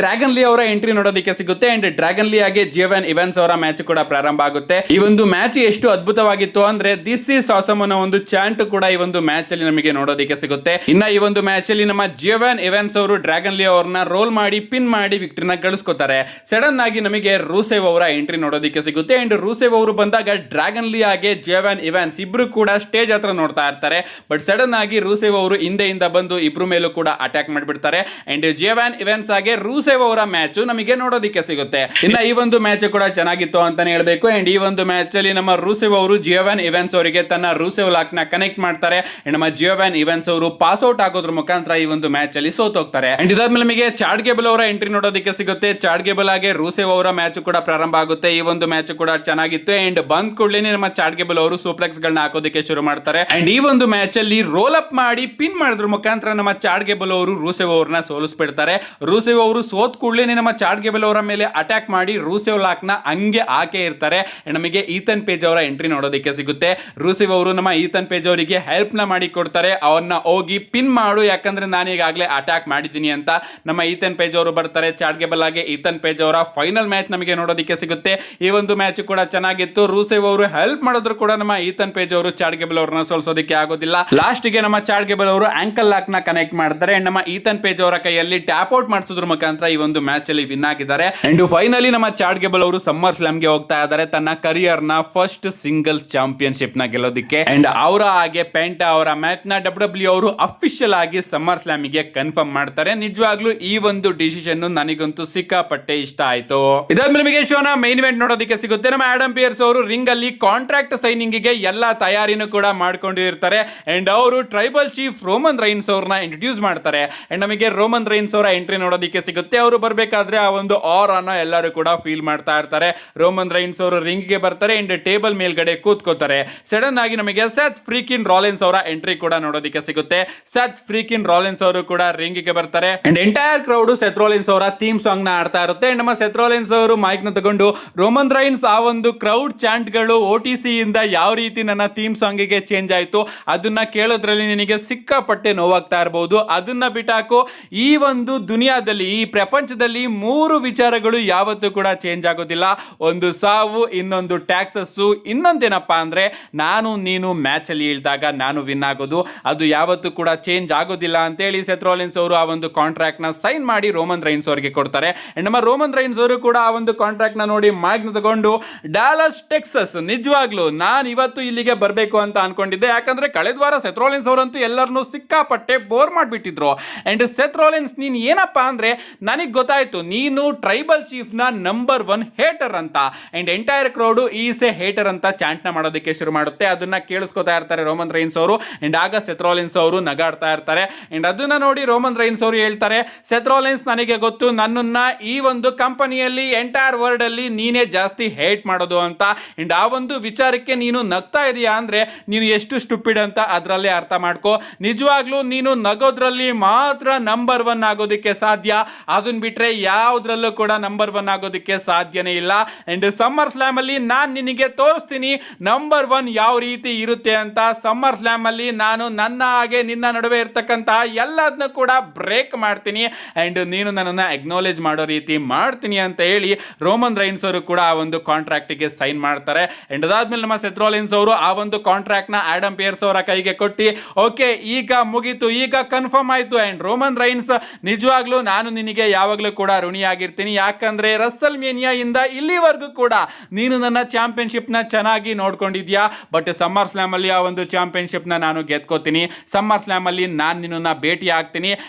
ಡ್ರ್ಯಾಗನ್ ಲೀ ಅವರ ಎಂಟ್ರಿ ನೋಡೋದಕ್ಕೆ ಸಿಗುತ್ತೆ. ಅಂಡ್ ಡ್ರ್ಯಾಗನ್ ಲೀ ಹಾಗೆ ಜಿಯೋವ್ಯಾನ್ ಎವಾನ್ಸ್ ಅವರ ಮ್ಯಾಚ್ ಕೂಡ ಪ್ರಾರಂಭ ಆಗುತ್ತೆ. ಈ ಒಂದು ಮ್ಯಾಚ್ ಎಷ್ಟು ಅದ್ಭುತವಾಗಿತ್ತು ಅಂದ್ರೆ ದಿಸ್ ಈಸ್ ಆಸಮ್ ಅನ್ನೋ ಒಂದು ಚಾಂಟ್ ಕೂಡ ಈ ಒಂದು ಮ್ಯಾಚ್ ಅಲ್ಲಿ ನಮಗೆ ನೋಡೋದಕ್ಕೆ ಸಿಗುತ್ತೆ. ಇನ್ನ ಈ ಒಂದು ಮ್ಯಾಚ್ ಅಲ್ಲಿ ನಮ್ಮ ಜಿಯೋವ್ಯಾನ್ ಎವಾನ್ಸ್ ಅವರು ಡ್ರ್ಯಾಗನ್ ಲೀ ಅವರನ್ನ ರೋಲ್ ಮಾಡಿ ಪಿನ್ ಮಾಡಿ ವಿಕ್ಟರಿನ ಗಳಿಸ್ಕೊತಾರೆ. ಸಡನ್ ಆಗಿ ನಮಗೆ ರೂಸೇವ್ ಅವರ ಎಂಟ್ರಿ ನೋಡೋದಕ್ಕೆ ಸಿಗುತ್ತೆ. ಅಂಡ್ ರೂಸೇವ್ ಅವರು ಬಂದಾಗ ಡ್ರ್ಯಾಗನ್ ಲೀ ಹಾಗೆ ಜಿಯೋವ್ಯಾನ್ ಎವಾನ್ಸ್ ಇಬ್ರು ಕೂಡ ಸ್ಟೇಜ್ ಹತ್ರ ನೋಡ್ತಾ ಇರ್ತಾರೆ. ಬಟ್ ಸಡನ್ ಆಗಿ ರೂಸೇವ್ ಅವರು ಹಿಂದೆಯಿಂದ ಬಂದು ಇಬ್ರು ಮೇಲೂ ಕೂಡ ಅಟ್ಯಾಕ್ ಮಾಡಿಬಿಡ್ತಾರೆ. ಅಂಡ್ ಜಿಯೋವ್ಯಾನ್ ಎವಾನ್ಸ್ ಹಾಗೆ ರೂಸೇವ್ ಅವರ ಮ್ಯಾಚ್ ನಮಗೆ ನೋಡೋದಕ್ಕೆ ಸಿಗುತ್ತೆ. ಇನ್ನ ಈ ಒಂದು ಮ್ಯಾಚ್ ಕೂಡ ಚೆನ್ನಾಗಿತ್ತು ಅಂತಾನೆ ಹೇಳ್ಬೇಕು. ಅಂಡ್ ಈ ಒಂದು ಮ್ಯಾಚ್ ಅಲ್ಲಿ ನಮ್ಮ ರೂಸೇವ್ ಅವರು ಜಿಯೋವ್ಯಾನ್ ಎವಾನ್ಸ್ ಅವರಿಗೆ ತನ್ನ ರೂಸೇವ್ ಲಾಕ್ ನ ಕನೆಕ್ಟ್ ಮಾಡ್ತಾರೆ. ನಮ್ಮ ಜಿಯೋವ್ಯಾನ್ ಎವಾನ್ಸ್ ಅವರು ಪಾಸ್ ಔಟ್ ಆಗೋದ್ರ ಮುಖಾಂತರ ಈ ಒಂದು ಮ್ಯಾಚ್ ಅಲ್ಲಿ ಸೋತೋಗ್ತಾರೆ. ಅಂಡ್ ಇದಾದ್ಮೇಲೆ ನಮಗೆ ಚಾಡ್ ಗೇಬಲ್ ಅವರ ಎಂಟ್ರಿ ನೋಡೋದಕ್ಕೆ ಸಿಗುತ್ತೆ. ಚಾಡ್ ಗೇಬಲ್ ಹಾಗೆ ರೂಸೇವ್ ಅವರ ಮ್ಯಾಚ್ ಕೂಡ ಪ್ರಾರಂಭ ಆಗುತ್ತೆ. ಈ ಒಂದು ಮ್ಯಾಚ್ ಕೂಡ ಚೆನ್ನಾಗಿ ಚೆನ್ನಾಗಿತ್ತು. ಅಂಡ್ ಬಂದ್ ಕೂಡಲೇ ನಮ್ಮ ಚಾಟ್ ಗೇಬಲ್ ಅವರು ಸೂಪ್ಲೆಕ್ಸ್ ಗಳನ್ನ ಹಾಕೋದಕ್ಕೆ ಶುರು ಮಾಡ್ತಾರೆ. ಅಂಡ್ ಈ ಒಂದು ಮ್ಯಾಚ್ ಅಲ್ಲಿ ರೋಲ್ ಅಪ್ ಮಾಡಿ ಪಿನ್ ಮಾಡೋದ್ರ ಮುಖಾಂತರ ನಮ್ಮ ಚಾಟ್ ಗೇಬಲ್ ಅವರು ರೂಸೆವ್ ಅವ್ರನ್ನ ಸೋಲಿಸ್ಬಿಡ್ತಾರೆ. ರೂಸೆವ್ ಅವರು ಸೋತ್ ಕೂಡಲೇ ನಮ್ಮ ಚಾಟ್ ಗೇಬಲ್ ಅವರ ಮೇಲೆ ಅಟ್ಯಾಕ್ ಮಾಡಿ ರೂಸೆವ್ ಲಾಕ್ ನ ಹಂಗೆ ಹಾಕೇ ಇರ್ತಾರೆ. ನಮಗೆ ಈತನ್ ಪೇಜ್ ಅವರ ಎಂಟ್ರಿ ನೋಡೋದಕ್ಕೆ ಸಿಗುತ್ತೆ. ರೂಸೆವ್ ಅವರು ನಮ್ಮ ಈತನ್ ಪೇಜ್ ಅವರಿಗೆ ಹೆಲ್ಪ್ ನ ಮಾಡಿ ಕೊಡ್ತಾರೆ. ಅವನ್ನ ಹೋಗಿ ಪಿನ್ ಮಾಡು, ಯಾಕಂದ್ರೆ ನಾನು ಈಗಾಗಲೇ ಅಟ್ಯಾಕ್ ಮಾಡಿದ್ದೀನಿ ಅಂತ ನಮ್ಮ ಈತನ್ ಪೇಜ್ ಅವರು ಬರ್ತಾರೆ. ಚಾಟ್ ಗೇಬಲ್ ಆಗಿ ಈತನ್ ಪೇಜ್ ಅವರ ಫೈನಲ್ ಮ್ಯಾಚ್ ನಮಗೆ ನೋಡೋದಕ್ಕೆ ಸಿಗುತ್ತೆ. ಈ ಒಂದು ಮ್ಯಾಚ್ ಕೂಡ ಚೆನ್ನಾಗಿತ್ತು. ರೂಸೆವ್ ಅವರು ಹೆಲ್ಪ್ ಮಾಡಿದ್ರು ಕೂಡ ನಮ್ಮ ಈತನ್ ಪೇಜ್ ಅವರು ಚಾಟ್ ಗೇಬಲ್ ಅವರನ್ನ ಸೋಲಿಸೋದಕ್ಕೆ ಆಗೋದಿಲ್ಲ. ಲಾಸ್ಟ್ ಗೆ ನಮ್ಮ ಚಾಟ್ ಗೇಬಲ್ ಅವರು ಆಂಕಲ್ ಲಾಕ್ ನ ಕನೆಕ್ಟ್ ಮಾಡ್ತಾರೆ. ನಮ್ಮ ಈತನ್ ಪೇಜ್ ಅವರ ಕೈಯಲ್ಲಿ ಟ್ಯಾಪ್ ಔಟ್ ಮಾಡಿಸೋದ್ರ ಮುಖಾಂತರ ಈ ಒಂದು ಮ್ಯಾಚ್ ಅಲ್ಲಿ ವಿನ್ ಆಗಿದ್ದಾರೆ. ಅಂಡ್ ಫೈನಲಿ ನಮ್ಮ ಚಾಟ್ ಗೇಬಲ್ ಅವರು ಸಮ್ಮರ್ ಸ್ಲಾಮ್ ಗೆ ಹೋಗ್ತಾ ಇದ್ದಾರೆ ತನ್ನ ಕರಿಯರ್ ನ ಫಸ್ಟ್ ಸಿಂಗಲ್ ಚಾಂಪಿಯನ್ಶಿಪ್ ನ ಗೆಲ್ಲೋದಕ್ಕೆ. ಅಂಡ್ ಅವರ ಹಾಗೆ ಪೆಂಟಾ ಅವರ ಮ್ಯಾಚ್ ನ ಡಬ್ಲ್ಯೂ ಅವರು ಅಫಿಷಿಯಲ್ ಆಗಿ ಸಮ್ಮರ್ ಸ್ಲಾಮ್ ಗೆ ಕನ್ಫರ್ಮ್ ಮಾಡ್ತಾರೆ. ನಿಜವಾಗ್ಲೂ ಈ ಒಂದು ಡಿಸಿಷನ್ ನನಗಂತೂ ಸಿಕ್ಕಾಪಟ್ಟೆ ಇಷ್ಟ ಆಯ್ತು. ಇದಾದ್ಮೇಲೆ ನಿಮಗೆ ಶೋನ ಮೈನ್ ಇವೆಂಟ್ ನೋಡೋದಕ್ಕೆ ಸಿಗುತ್ತೆ. ನಮ್ಮ ಆಡಮ್ ಪಿಯರ್ಸ್ ಅವರು ರಿಂಗ್ ಅಲ್ಲಿ ಕಾಂಟ್ರಾಕ್ಟ್ ಸೈನಿಂಗ್ ಗೆ ಎಲ್ಲಾ ತಯಾರಿನೂ ಕೂಡ ಮಾಡ್ಕೊಂಡು ಇರ್ತಾರೆ. ಅಂಡ್ ಅವರು ಟ್ರೈಬಲ್ ಚೀಫ್ ರೋಮನ್ ರೈನ್ಸ್ ಅವ್ರನ್ನ ಇಂಟ್ರೊಡ್ಯೂಸ್ ಮಾಡ್ತಾರೆ. ಅಂಡ್ ನಮಗೆ ರೋಮನ್ ರೈನ್ಸ್ ಅವರ ಎಂಟ್ರಿ ನೋಡೋದಕ್ಕೆ ಸಿಗುತ್ತೆ. ಅವರು ಬರ್ಬೇಕಾದ್ರೆ ಆ ಒಂದು ಆರನ್ನ ಎಲ್ಲರೂ ಕೂಡ ಫೀಲ್ ಮಾಡ್ತಾ ಇರ್ತಾರೆ. ರೋಮನ್ ರೈನ್ಸ್ ಅವರು ರಿಂಗ್ ಗೆ ಬರ್ತಾರೆ. ಅಂಡ್ ಟೇಬಲ್ ಮೇಲ್ಗಡೆ ಕೂತ್ಕೋತಾರೆ. ಸಡನ್ ಆಗಿ ನಮಗೆ ಸೆತ್ ಫ್ರೀಕಿನ್ ರಾಲಿನ್ಸ್ ಅವರ ಎಂಟ್ರಿ ಕೂಡ ನೋಡೋದಕ್ಕೆ ಸಿಗುತ್ತೆ. ಸೆತ್ ಫ್ರೀಕಿನ್ ರಾಲಿನ್ಸ್ ಅವರು ಕೂಡ ರಿಂಗ್ ಗೆ ಬರ್ತಾರೆ. And entire crowd Seth Rollins ಅವರ ಥೀಮ್ ಸಾಂಗ್ ನ ಆಡ್ತಾ ಇರುತ್ತೆ. ನಮ್ಮ ಸೆತ್ ರಾಲಿನ್ಸ್ ಅವರು ಮೈಕ್ ನ ತಗೊಂಡು ರೋಮನ್ ರೈನ್ಸ್ ಆ ಒಂದು ಕ್ರೌಡ್ ಚಾಂಟ್ ಗಳು OTC ಇಂದ ಯಾವ ರೀತಿ ನನ್ನ ಥೀಮ್ ಸಾಂಗ್ ಗೆ ಚೇಂಜ್ ಆಯ್ತು ಅದನ್ನ ಕೇಳೋದ್ರಲ್ಲಿ ನಿನಗೆ ಸಿಕ್ಕಾಪಟ್ಟೆ ನೋವಾಗ್ತಾ ಇರಬಹುದು. ಅದನ್ನ ಬಿಟ್ಟಾಕು. ಈ ಒಂದು ದುನಿಯಾದಲ್ಲಿ, ಈ ಪ್ರಪಂಚದಲ್ಲಿ 3 ವಿಚಾರಗಳು ಯಾವತ್ತೂ ಕೂಡ ಚೇಂಜ್ ಆಗೋದಿಲ್ಲ. ಒಂದು ಸಾವು, ಇನ್ನೊಂದು ಟ್ಯಾಕ್ಸಸ್, ಇನ್ನೊಂದೇನಪ್ಪಾ ಅಂದ್ರೆ ನಾನು ನೀನು ಮ್ಯಾಚ್ ಅಲ್ಲಿ ಇಳಿದಾಗ ನಾನು ವಿನ್ ಆಗೋದು. ಅದು ಯಾವತ್ತೂ ಕೂಡ ಚೇಂಜ್ ಆಗೋದಿಲ್ಲ ಅಂತ ಹೇಳಿ ಸೆತ್ ರಾಲಿನ್ಸ್ ಅವರು ಆ ಒಂದು ಕಾಂಟ್ರಾಕ್ಟ್ ನ ಸೈನ್ ಮಾಡಿ ರೋಮನ್ ರೈನ್ಸ್ ಅವರಿಗೆ ಕೊಡ್ತಾರೆ. ನಮ್ಮ ರೋಮನ್ ರೈನ್ಸ್ ಅವರು ಕೂಡ ಆ ಒಂದು ಕಾಂಟ್ರಾಕ್ಟ್ ನ ನೋಡಿ ಮೈಕ್ ನ ತಗೊಂಡು ಡಾಲಸ್ ಟೆಕ್ಸಸ್, ನಿಜವಾಗ್ಲೂ ನಾನು ಇವತ್ತು ಇಲ್ಲಿಗೆ ಬರಬೇಕು ಅಂತ ಅನ್ಕೊಂಡಿದ್ದೆ. ಯಾಕಂದ್ರೆ ಕಳೆದ ವಾರ ಸೆತ್ ರಾಲಿನ್ಸ್ ಅವರಂತೂ ಎಲ್ಲರನ್ನೂ ಸಿಕ್ಕಾಪಟ್ಟೆ ಬೋರ್ ಮಾಡಿಬಿಟ್ಟಿದ್ರು. ಅಂಡ್ ಸೆತ್ ರಾಲಿನ್ಸ್ ನೀನ್ ಏನಪ್ಪಾ ಅಂದ್ರೆ ನನಗೆ ಗೊತ್ತಾಯ್ತು ನೀನು ಟ್ರೈಬಲ್ ಚೀಫ್ ನ ನಂಬರ್ 1 ಹೇಟರ್ ಅಂತ. And entire crowd is A hater ಅಂತ ಚಾಂಟ್ ನ ಮಾಡೋದಕ್ಕೆ ಶುರು ಮಾಡುತ್ತೆ. ಅದನ್ನ ಕೇಳಿಸ್ಕೊತಾ ಇರ್ತಾರೆ ರೋಮನ್ ರೈನ್ಸ್ ಅವರು. ಅಂಡ್ ಆಗ ಸೆತ್ ರಾಲಿನ್ಸ್ ಅವರು ನಗಾಡ್ತಾ ಇರ್ತಾರೆ. ಅಂಡ್ ಅದನ್ನ ನೋಡಿ ರೋಮನ್ ರೈನ್ಸ್ ಅವರು ಹೇಳ್ತಾರೆ, ಸೆತ್ ರಾಲಿನ್ಸ್ ನನಗೆ ಗೊತ್ತು ನನ್ನನ್ನ ಈ ಒಂದು ಕಂಪನಿಯಲ್ಲಿ ಎಂಟೈರ್ ವರ್ಲ್ಡ್ ಅಲ್ಲಿ ನೀನೇ ಜಾಸ್ತಿ ಹೇಟ್ ಮಾಡೋದು ಅಂತ. ಅಂಡ್ ಆ ಒಂದು ವಿಚಾರಕ್ಕೆ ನೀನು ನಗ್ತಾ ಇದೀಯಾ ಅಂದ್ರೆ ನೀನು ಎಷ್ಟು ಸ್ಟುಪಿಡ್ ಅಂತ ಅದರಲ್ಲೇ ಅರ್ಥ ಮಾಡ್ಕೋ. ನಿಜವಾಗ್ಲೂ ನೀನು ನಗೋದ್ರಲ್ಲಿ ಮಾತ್ರ ನಂಬರ್ 1 ಆಗೋದಕ್ಕೆ ಸಾಧ್ಯ. ಅದನ್ನ ಬಿಟ್ರೆ ಯಾವ್ದ್ರಲ್ಲೂ ಕೂಡ ನಂಬರ್ 1 ಆಗೋದಕ್ಕೆ ಸಾಧ್ಯನೇ ಇಲ್ಲ. ಅಂಡ್ ಸಮ್ಮರ್ ಸ್ಲಾಮ್ ಅಲ್ಲಿ ನಾನ್ ನಿನಗೆ ತೋರಿಸ್ತೀನಿ ನಂಬರ್ 1 ಯಾವ ರೀತಿ ಇರುತ್ತೆ ಅಂತ. ಸಮ್ಮರ್ ಸ್ಲಾಮ್ ಅಲ್ಲಿ ನಾನು ನನ್ನ ಹಾಗೆ ನಿನ್ನ ನಡುವೆ ಇರ್ತಕ್ಕಂತ ಎಲ್ಲದನ್ನು ಕೂಡ ಬ್ರೇಕ್ ಮಾಡ್ತೀನಿ. ಅಂಡ್ ನೀನು ನನ್ನನ್ನ ಅಕ್ನಾಲೇಜ್ ಮಾಡೋ ರೀತಿ ಮಾಡ್ತೀನಿ ಅಂತ ಹೇಳಿ ರೋಮನ್ ರೈನ್ಸ್ ಅವರು ಕೂಡ ಆ ಒಂದು ಕಾಂಟ್ರಾಕ್ಟ್ ಗೆ ಸೈನ್ ಮಾಡ್ತಾರೆ. ಅಂಡ್ ಅದಾದ್ಮೇಲೆ ನಮ್ಮ ಸೆತ್ ರಾಲಿನ್ಸ್ ಅವರು ಆ ಒಂದು ಕಾಂಟ್ರಾಕ್ಟ್ ನ ಆಡಮ್ ಪಿಯರ್ಸ್ ಅವರ ಕೈಗೆ ಕೊಟ್ಟು ಓಕೆ ಈಗ ಮುಗೀತು, ಈಗ ಕನ್ಫರ್ಮ್ ಆಯ್ತು. ಅಂಡ್ ರೋಮನ್ ರೈನ್ಸ್ ನಿಜವಾಗ್ಲೂ ನಾನು ನಿನಗೆ ಯಾವಾಗಲೂ ಕೂಡ ಋಣಿಯಾಗಿರ್ತೀನಿ. ಯಾಕಂದ್ರೆ ರಸಲ್ ಮೇನಿಯಾ ಇಂದ ಇಲ್ಲಿವರೆಗೂ ಕೂಡ ನೀನು ನನ್ನ ಚಾಂಪಿಯನ್ಶಿಪ್ ನ ಚೆನ್ನಾಗಿ ನೋಡ್ಕೊಂಡಿದ್ಯಾ. ಬಟ್ ಸಮ್ಮರ್ ಸ್ಲಾಮ್ ಅಲ್ಲಿ ಆ ಒಂದು ಚಾಂಪಿಯನ್ಶಿಪ್ ನ ನಾನು ಗೆದ್ಕೋತೀನಿ. ಸಮ್ಮರ್ ಸ್ಲಾಮ್ ಅಲ್ಲಿ ನಾನು ನಿನ್ನ ಭೇಟಿ ಆಗ್ತೀನಿ.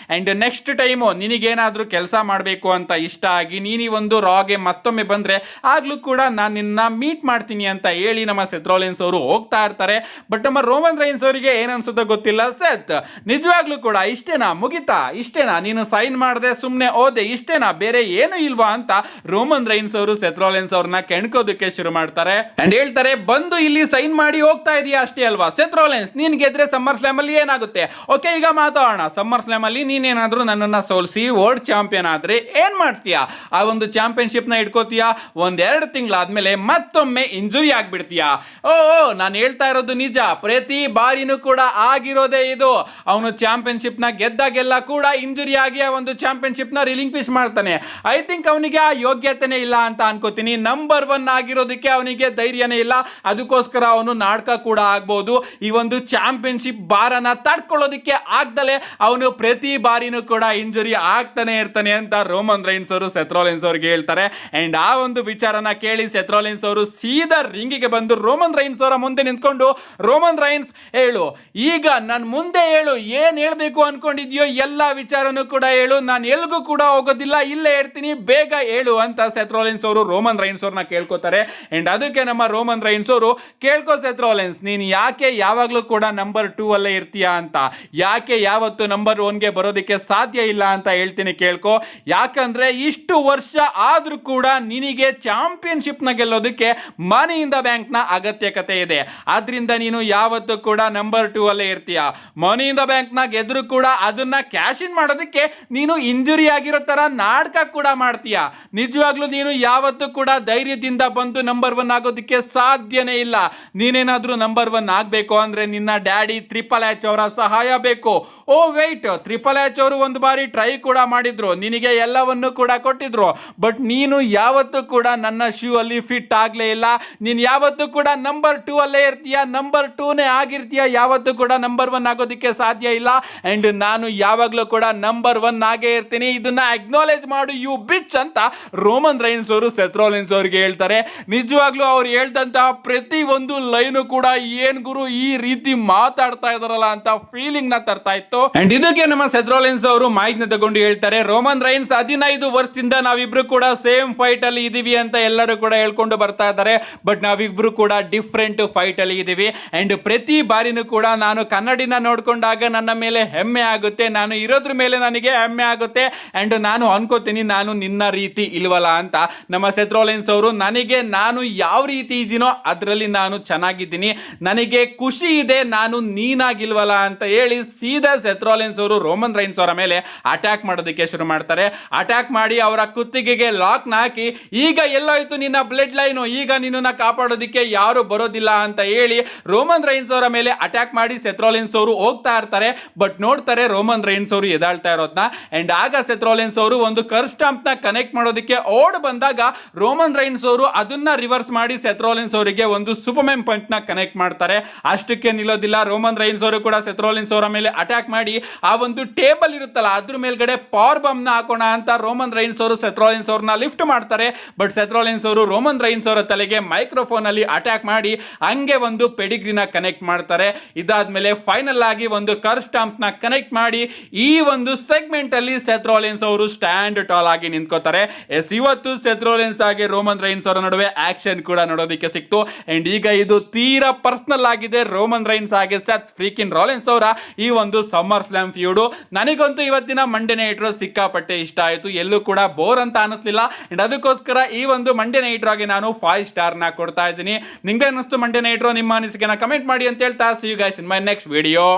ಅಂಡ್ ನೆಕ್ಸ್ಟ್ ಟೈಮ್ ನಿನಗೇನಾದ್ರೂ ಕೆಲಸ ಮಾಡಬೇಕು ಅಂತ ಇಷ್ಟ ಆಗಿ ನೀನು ಈ ಒಂದು ರಾಗೆ ಮತ್ತೊಮ್ಮೆ ಬಂದ್ರೆ ಆಗ್ಲೂ ಕೂಡ ನಾನು ನಿನ್ನ ಮೀಟ್ ಮಾಡ್ತೀನಿ ಅಂತ ಹೇಳಿ ನಮ್ಮ ಸೆತ್ ರಾಲಿನ್ಸ್ ಅವರು ಹೋಗ್ತಾ ಇರ್ತಾರೆ. ಬಟ್ ನಮ್ಮ ರೋಮನ್ ರೈನ್ಸ್ ಅವರಿಗೆ ಏನ್ ಅನ್ಸುತ್ತೋ ಗೊತ್ತಿಲ್ಲ, ಸೆತ್ ನಿಜವಾಗ್ಲೂ ಕೂಡ ಇಷ್ಟೇನಾ, ಮುಗಿತಾ, ಇಷ್ಟೇನಾ, ನೀನು ಸೈನ್ ಮಾಡದೆ ಸುಮ್ಮನೆ ಹೋದೆ, ಇಷ್ಟೇನಾ, ಬೇರೆ ಏನು ಇಲ್ವಾ ಅಂತ ರೋಮನ್ ರೈನ್ಸ್ ಅವರು ಸೆತ್ ರಾಲಿನ್ಸ್ ಅವ್ರನ್ನ ಕೆಣ್ಕೋದಕ್ಕೆ ಶುರು ಮಾಡ್ತಾರೆ. ಅಂಡ್ ಹೇಳ್ತಾರೆ ಬಂದು ಇಲ್ಲಿ ಸೈನ್ ಮಾಡಿ ಹೋಗ್ತಾ ಇದೀಯಾ ಅಷ್ಟೇ ಅಲ್ವಾ ಸೆತ್ ರಾಲಿನ್ಸ್, ನೀನ್ ಗೆದ್ರೆ ಸಮ್ಮರ್ ಸ್ಲಾಮ್ ಅಲ್ಲಿ ಏನಾಗುತ್ತೆ. ಓಕೆ ಈಗ ಮಾತಾಡೋಣ. ಸಮ್ಮರ್ ಸ್ಲಾಮ್ ಅಲ್ಲಿ ನೀನೇನಾದ್ರೂ ನನ್ನನ್ನ ಸೋಲಿಸಿ ವರ್ಲ್ಡ್ ಚಾಂಪಿಯನ್ ಆದ್ರೆ ಏನ್ ಮಾಡ್ತೀಯಾ? ಆ ಒಂದು ಚಾಂಪಿಯನ್ಶಿಪ್ ನ ಇಟ್ಕೋತೀಯಾ? 1-2 ತಿಂಗಳಾದ್ಮೇಲೆ ಮತ್ತೊಮ್ಮೆ ಇಂಜುರಿ ಆಗ್ಬಿಡ್ತೀಯಾ? ಓ ನಾನು ಹೇಳ್ತಾ ಇರೋದು ನಿಜ. ಪ್ರತಿ ಬಾರಿನೂ ಕೂಡ ಆಗಿರೋದೇ ಇದು. ಅವನು ಚಾಂಪಿಯನ್ಶಿಪ್ ನ ಗೆದ್ದಾಗೆಲ್ಲ ಕೂಡ ಇಂಜುರಿ ಆಗಿ ಆ ಒಂದು ಚಾಂಪಿಯನ್ಶಿಪ್ ನ ರಿಲಿಂಕ್ವಿಶ್ ಮಾಡ್ತಾನೆ. ಐ ಥಿಂಕ್ ಅವನಿಗೆ ಆ ಯೋಗ್ಯತೆನೇ ಇಲ್ಲ ಅಂತ ಅನ್ಕೋತೀನಿ. ನಂಬರ್ 1 ಆಗಿರೋದಕ್ಕೆ ಅವನಿಗೆ ಧೈರ್ಯನೇ ಇಲ್ಲ. ಅದಕ್ಕೋಸ್ಕರ ಅವನು ನಾಟಕ ಕೂಡ ಆಗ್ಬಹುದು. ಈ ಒಂದು ಚಾಂಪಿಯನ್ಶಿಪ್ ಬಾರನ ತಡ್ಕೊಳ್ಳೋದಕ್ಕೆ ಆಗ್ದಲೆ ಅವನು ಪ್ರತಿ ಬಾರಿನೂ ಕೂಡ ಇಂಜುರಿ ಆಗ್ತಾನೆ ಇರ್ತಾನೆ ಅಂತ ರೋಮನ್ ರೈನ್ಸ್ ಅವರು ಸೆತ್ ರಾಲಿನ್ಸ್ ಅವ್ರಿಗೆ ಹೇಳ್ತಾರೆ. ಅಂಡ್ ಆ ಒಂದು ವಿಚಾರನ ಕೇಳಿ ಸೆತ್ ರಾಲಿನ್ಸ್ ಅವರು ಸೀದಾ ರಿಂಗಿಗೆ ಬಂದು ರೋಮನ್ ರೈನ್ಸ್ ಅವರ ಮುಂದೆ ನಿಂತ್ಕೊಂಡು, ರೋಮನ್ ರೈನ್ಸ್ ಹೇಳು, ಈಗ ನನ್ನ ಮುಂದೆ ಹೇಳು, ಏನ್ ಹೇಳ್ಬೇಕು ಅನ್ಕೊಂಡಿದ್ಯೋ ಎಲ್ಲ ವಿಚಾರನೂ ಕೂಡ ಹೇಳು, ನಾನು ಎಲ್ಗೂ ಕೂಡ ಹೋಗೋದಿಲ್ಲ, ಇಲ್ಲೇ ಇರ್ತೀನಿ, ಬೇಗ ಹೇಳು ಅಂತ ಸೆತ್ ರಾಲಿನ್ಸ್ ಅವರು ರೋಮನ್ ರೈನ್ಸ್ ಅವ್ರನ್ನ ಕೇಳ್ಕೊತಾರೆ. ಅಂಡ್ ಅದಕ್ಕೆ ನಮ್ಮ ರೋಮನ್ ರೈನ್ಸ್ ಅವರು, ಕೇಳ್ಕೋ ಸೆತ್ ರಾಲಿನ್ಸ್, ನೀನು ಯಾಕೆ ಯಾವಾಗ್ಲೂ ಕೂಡ ನಂಬರ್ 2 ಅಲ್ಲೇ ಇರ್ತೀಯಾ ಅಂತ, ಯಾಕೆ ಯಾವತ್ತು ನಂಬರ್ 1 ಗೆ ಬರೋದಕ್ಕೆ ಸಾಧ್ಯ ಇಲ್ಲ ಅಂತ ಹೇಳ್ತೀನಿ ಕೇಳ್ಕೊ. ಯಾಕಂದ್ರೆ ಇಷ್ಟು ವರ್ಷ ಆದ್ರೂ ಕೂಡ ನಿನಗೆ ಚಾಂಪಿಯನ್ಶಿಪ್ ನ ಗೆಲ್ಲೋದು ಗೆಲ್ಲೋದಕ್ಕೆ ಮನಿ ಇನ್ ದ ಬ್ಯಾಂಕ್ ನ ಅಗತ್ಯಕತೆ ಇದೆ. ಆದ್ರಿಂದ ನೀನು ಯಾವತ್ತೂ ಕೂಡ ನಂಬರ್ 2 ಅಲ್ಲೇ ಇರ್ತೀಯ. ಮನಿ ಇನ್ ದ ಬ್ಯಾಂಕ್ ನ ಗೆದ್ರು ಕೂಡ ಅದನ್ನ ಕ್ಯಾಶ್ ಇನ್ ಮಾಡೋದಕ್ಕೆ ನೀನು ಇಂಜುರಿ ಆಗಿರೋ ತರ ನಾಟಕ ಕೂಡ ಮಾಡ್ತೀಯ. ನಿಜವಾಗ್ಲೂ ನೀನು ಯಾವತ್ತೂ ಕೂಡ ಧೈರ್ಯದಿಂದ ಬಂದು ನಂಬರ್ 1 ಆಗೋದಕ್ಕೆ ಸಾಧ್ಯನೇ ಇಲ್ಲ. ನೀನೇನಾದ್ರೂ ನಂಬರ್ 1 ಆಗ್ಬೇಕು ಅಂದ್ರೆ ನಿನ್ನ ಡ್ಯಾಡಿ ಟ್ರಿಪಲ್ ಎಚ್ ಅವರ ಸಹಾಯ ಬೇಕು. ಓ ವೇಟ್, ಟ್ರಿಪಲ್ ಎಚ್ ಅವರು ಒಂದು ಬಾರಿ ಟ್ರೈ ಕೂಡ ಮಾಡಿದ್ರು, ನಿನಗೆ ಎಲ್ಲವನ್ನು ಕೂಡ ಕೊಟ್ಟಿದ್ರು. ಬಟ್ ನೀನು ಯಾವತ್ತೂ ಕೂಡ ನನ್ನ ಶೂ ಅಲ್ಲಿ ಫಿಟ್ ಆಗ್ಲೇ ಇಲ್ಲ. ನೀನು ಯಾವತ್ತೂ ಕೂಡ ನಂಬರ್ 2 ಅಲ್ಲೇ ಇರ್ತೀಯ, ನಂಬರ್ 2ನೇ ಆಗಿರ್ತೀಯ. ಯಾವತ್ತೂ ಕೂಡ ನಂಬರ್ 1 ಆಗೋದಕ್ಕೆ ಸಾಧ್ಯ ಇಲ್ಲ. ಅಂಡ್ ನಾನು ಯಾವಾಗಲೂ ಕೂಡ ನಂಬರ್ 1 ಆಗೇ ಇರ್ತೀನಿ. ಇದನ್ನ ಅಕ್ನಾಲೇಜ್ ಮಾಡು ಯು ಬಿಚ್ ಅಂತ ರೋಮನ್ ರೈನ್ಸ್ ಅವರು ಸೆತ್ ರೋಲಿನ್ಸ್ ಅವರಿಗೆ ಹೇಳ್ತಾರೆ. ನಿಜವಾಗ್ಲೂ ಅವ್ರು ಹೇಳ್ದಂತಹ ಪ್ರತಿ ಒಂದು ಲೈನು ಕೂಡ ಏನ್ ಗುರು ಈ ರೀತಿ ಮಾತಾಡ್ತಾ ಇದಾರಲ್ಲ ಅಂತ ಫೀಲಿಂಗ್ ನ ತರ್ತಾ ಇತ್ತು. ಅಂಡ್ ಇದಕ್ಕೆ ನಮ್ಮ ಸೆತ್ ರೋಲಿನ್ಸ್ ಅವರು ಮೈಕ್ ನ ತಗೊಂಡು ಹೇಳ್ತಾರೆ, ರೋಮನ್ ರೈನ್ಸ್ 15 ವರ್ಷದಿಂದ ನಾವಿಬ್ರು ಕೂಡ ಸೇಮ್ ಫೈಟ್ ಅಲ್ಲಿ ಇದೀವಿ ಅಂತ ಎಲ್ಲರೂ ಕೂಡ ಹೇಳ್ಕೊಂಡು ಬರ್ತಾ ಇದ್ದಾರೆ. ಬಟ್ ನಾವಿಬ್ರು ಕೂಡ ಡಿಫ್ರೆಂಟ್ ಫೈಟ್ ಅಲ್ಲಿ ಇದೀವಿ. ಅಂಡ್ ಪ್ರತಿ ಬಾರಿನೂ ಕೂಡ ನಾನು ಕನ್ನಡಿನ ನೋಡ್ಕೊಂಡಾಗ ನನ್ನ ಮೇಲೆ ಹೆಮ್ಮೆ ಆಗುತ್ತೆ, ನಾನು ಇರೋದ್ರ ಮೇಲೆ ನನಗೆ ಹೆಮ್ಮೆ ಆಗುತ್ತೆ. ಅಂಡ್ ನಾನು ಅನ್ಕೋತೀನಿ ನಾನು ನಿನ್ನ ರೀತಿ ಇಲ್ವಲ್ಲ ಅಂತ. ನಮ್ಮ ಸೆತ್ ರೋಲಿನ್ಸ್ ಅವರು ನನಗೆ ನಾನು ಯಾವ ರೀತಿ ಇದೀನೋ ಅದರಲ್ಲಿ ನಾನು ಚೆನ್ನಾಗಿದ್ದೀನಿ, ನನಗೆ ಖುಷಿ ಇದೆ, ನಾನು ನೀನಾಗಿಲ್ವಲ್ಲ ಅಂತ ಹೇಳಿ ಸೀದಾ ಸೆತ್ ರೋಲಿನ್ಸ್ ಅವರು ರೋಮನ್ ರೈನ್ಸ್ ಅವರ ಮೇಲೆ ಅಟ್ಯಾಕ್ ಮಾಡೋದಕ್ಕೆ ಶುರು ಮಾಡ್ತಾರೆ. ಅಟ್ಯಾಕ್ ಮಾಡಿ ಅವರ ಕುತ್ತಿಗೆಗೆ ಲಾಕ್ ನ ಹಾಕಿ, ಈಗ ಎಲ್ಲೋಯ್ತು ನಿನ್ನ ಬ್ಲಡ್ ಲೈನು, ಈಗ ನಿನ್ನನ್ನ ಕಾಪಾಡೋದಕ್ಕೆ ಯಾರು ಬರೋದಿಲ್ಲ ಅಂತ ಹೇಳಿ ರೋಮನ್ ರೈನ್ಸ್ ಅವರ ಮೇಲೆ ಅಟ್ಯಾಕ್ ಮಾಡಿ ಸೆತ್ ರೋಲಿನ್ಸ್ ಅವರು ಹೋಗ್ತಾ ಇರ್ತಾರೆ. ಬಟ್ ನೋಡ್ತಾರೆ ರೋಮನ್ ರೈನ್ಸ್ ಅವರು ಎದಾಳ್ತಾ ಇರೋದನ್ನ. ಅಂಡ್ ಆಗ ಸೆತ್ ರೋಲಿನ್ಸ್ ಅವರು ಒಂದು ಕರ್ವ್ ಸ್ಟಾಂಪ್ ನ ಕನೆಕ್ಟ್ ಮಾಡೋದಕ್ಕೆ ಓಡ್ ಬಂದಾಗ ರೋಮನ್ ರೈನ್ಸ್ ಅವರು ಅದನ್ನ ರಿವರ್ಸ್ ಮಾಡಿ ಸೆತ್ ರೋಲಿನ್ಸ್ ಅವರಿಗೆ ಒಂದು ಸೂಪರ್ಮ್ಯಾನ್ ಪಂಚ್ ನ ಕನೆಕ್ಟ್ ಮಾಡ್ತಾರೆ. ಅಷ್ಟಕ್ಕೆ ನಿಲ್ಲೋದಿಲ್ಲ, ರೋಮನ್ ರೈನ್ಸ್ ಅವರು ಕೂಡ ಸೆತ್ ರೋಲಿನ್ಸ್ ಅವರ ಮೇಲೆ ಅಟ್ಯಾಕ್ ಮಾಡಿ ಆ ಒಂದು ಟೇಬಲ್ ಇರುತ್ತಲ್ಲ ಅದ್ರ ಮೇಲ್ಗಡೆ ಪವರ್ ಬಾಂಬ್ ನ ಹಾಕೋಣ ಅಂತ ರೋಮನ್ ರೈನ್ಸ್ ಅವರು ಸೆತ್ ರೋಲಿನ್ಸ್ ಅವ್ರನ್ನ ಲಿಫ್ಟ್ ಮಾಡ್ತಾರೆ. ಬಟ್ ಸೆತ್ ರೋಲಿನ್ಸ್ ಅವರು ರೋಮನ್ ರೈನ್ಸ್ ಅವರ ತಲೆಗೆ ಮೈಕ್ರೋಫೋನ್ ಅಲ್ಲಿ ಅಟ್ಯಾಕ್ ಮಾಡಿ ಹಂಗೆ ಒಂದು ಪೆಡಿಗ್ರಿನ ಕನೆಕ್ಟ್ ಮಾಡ್ತಾರೆ. ಇದಾದ್ಮೇಲೆ ಫೈನಲ್ ಆಗಿ ಒಂದು ಕರ್ವ್ ಸ್ಟಾಂಪ್ ನ ಕನೆಕ್ಟ್ ಮಾಡಿ ಈ ಒಂದು ಸೆಗ್ಮೆಂಟ್ ಅಲ್ಲಿ ಸೆತ್ ರೋಲಿನ್ಸ್ ಅವರು ಸ್ಟ್ಯಾಂಡ್ ಟಾಲ್ ಆಗಿ ನಿಂತ್ಕೋತಾರೆ. ಎಸ್, ಇವತ್ತು ಸೆತ್ ರೋಲಿನ್ಸ್ ಆಗಿ ರೋಮನ್ ರೈನ್ಸ್ ಅವರ ನಡುವೆ ಆಕ್ಷನ್ ಕೂಡ ನೋಡೋದಕ್ಕೆ ಸಿಕ್ತು. ಅಂಡ್ ಈಗ ಇದು ತೀರಾ ಪರ್ಸನಲ್ ಆಗಿದೆ ರೋಮನ್ ರೈನ್ಸ್ ಆಗಿ ಸೆತ್ ಫ್ರೀಕಿನ್ ರೋಲಿನ್ಸ್ ಅವರ ಈ ಒಂದು ಸಮ್ಮರ್ ಸ್ಲಾಮ್ ಫ್ಯೂಡ್. ನನಗಂತೂ ಇವತ್ತಿನ ಮಂಡೇ ನೈಟ್ ರೋ ಸಿಕ್ಕಾಪಟ್ಟೆ ಇಷ್ಟ ಆಯಿತು, ಎಲ್ಲೂ ಕೂಡ ಬೋರ್ ಅಂತ ಅನಿಸ್ಲಿಲ್ಲ. ಅಂಡ್ ಅದಕ್ಕೋಸ್ಕರ ಈ ಒಂದು ಮಂಡೇ ನೈಟ್ ರೋಗೆ ನಾನು 5 ಸ್ಟಾರ್ ನ ಕೊಡ್ತಾ ಇದ್ದೀನಿ. ನಿಮ್ಗೆ ಅನ್ನಿಸ್ತು ಮಂಡೇ ನೈಟ್ ರೋ? ನಿಮ್ಮ ಅನಿಸಿಕೆನ ಕಮೆಂಟ್ ಮಾಡಿ ಅಂತ ಹೇಳ್ತಾ, see you guys in my next video.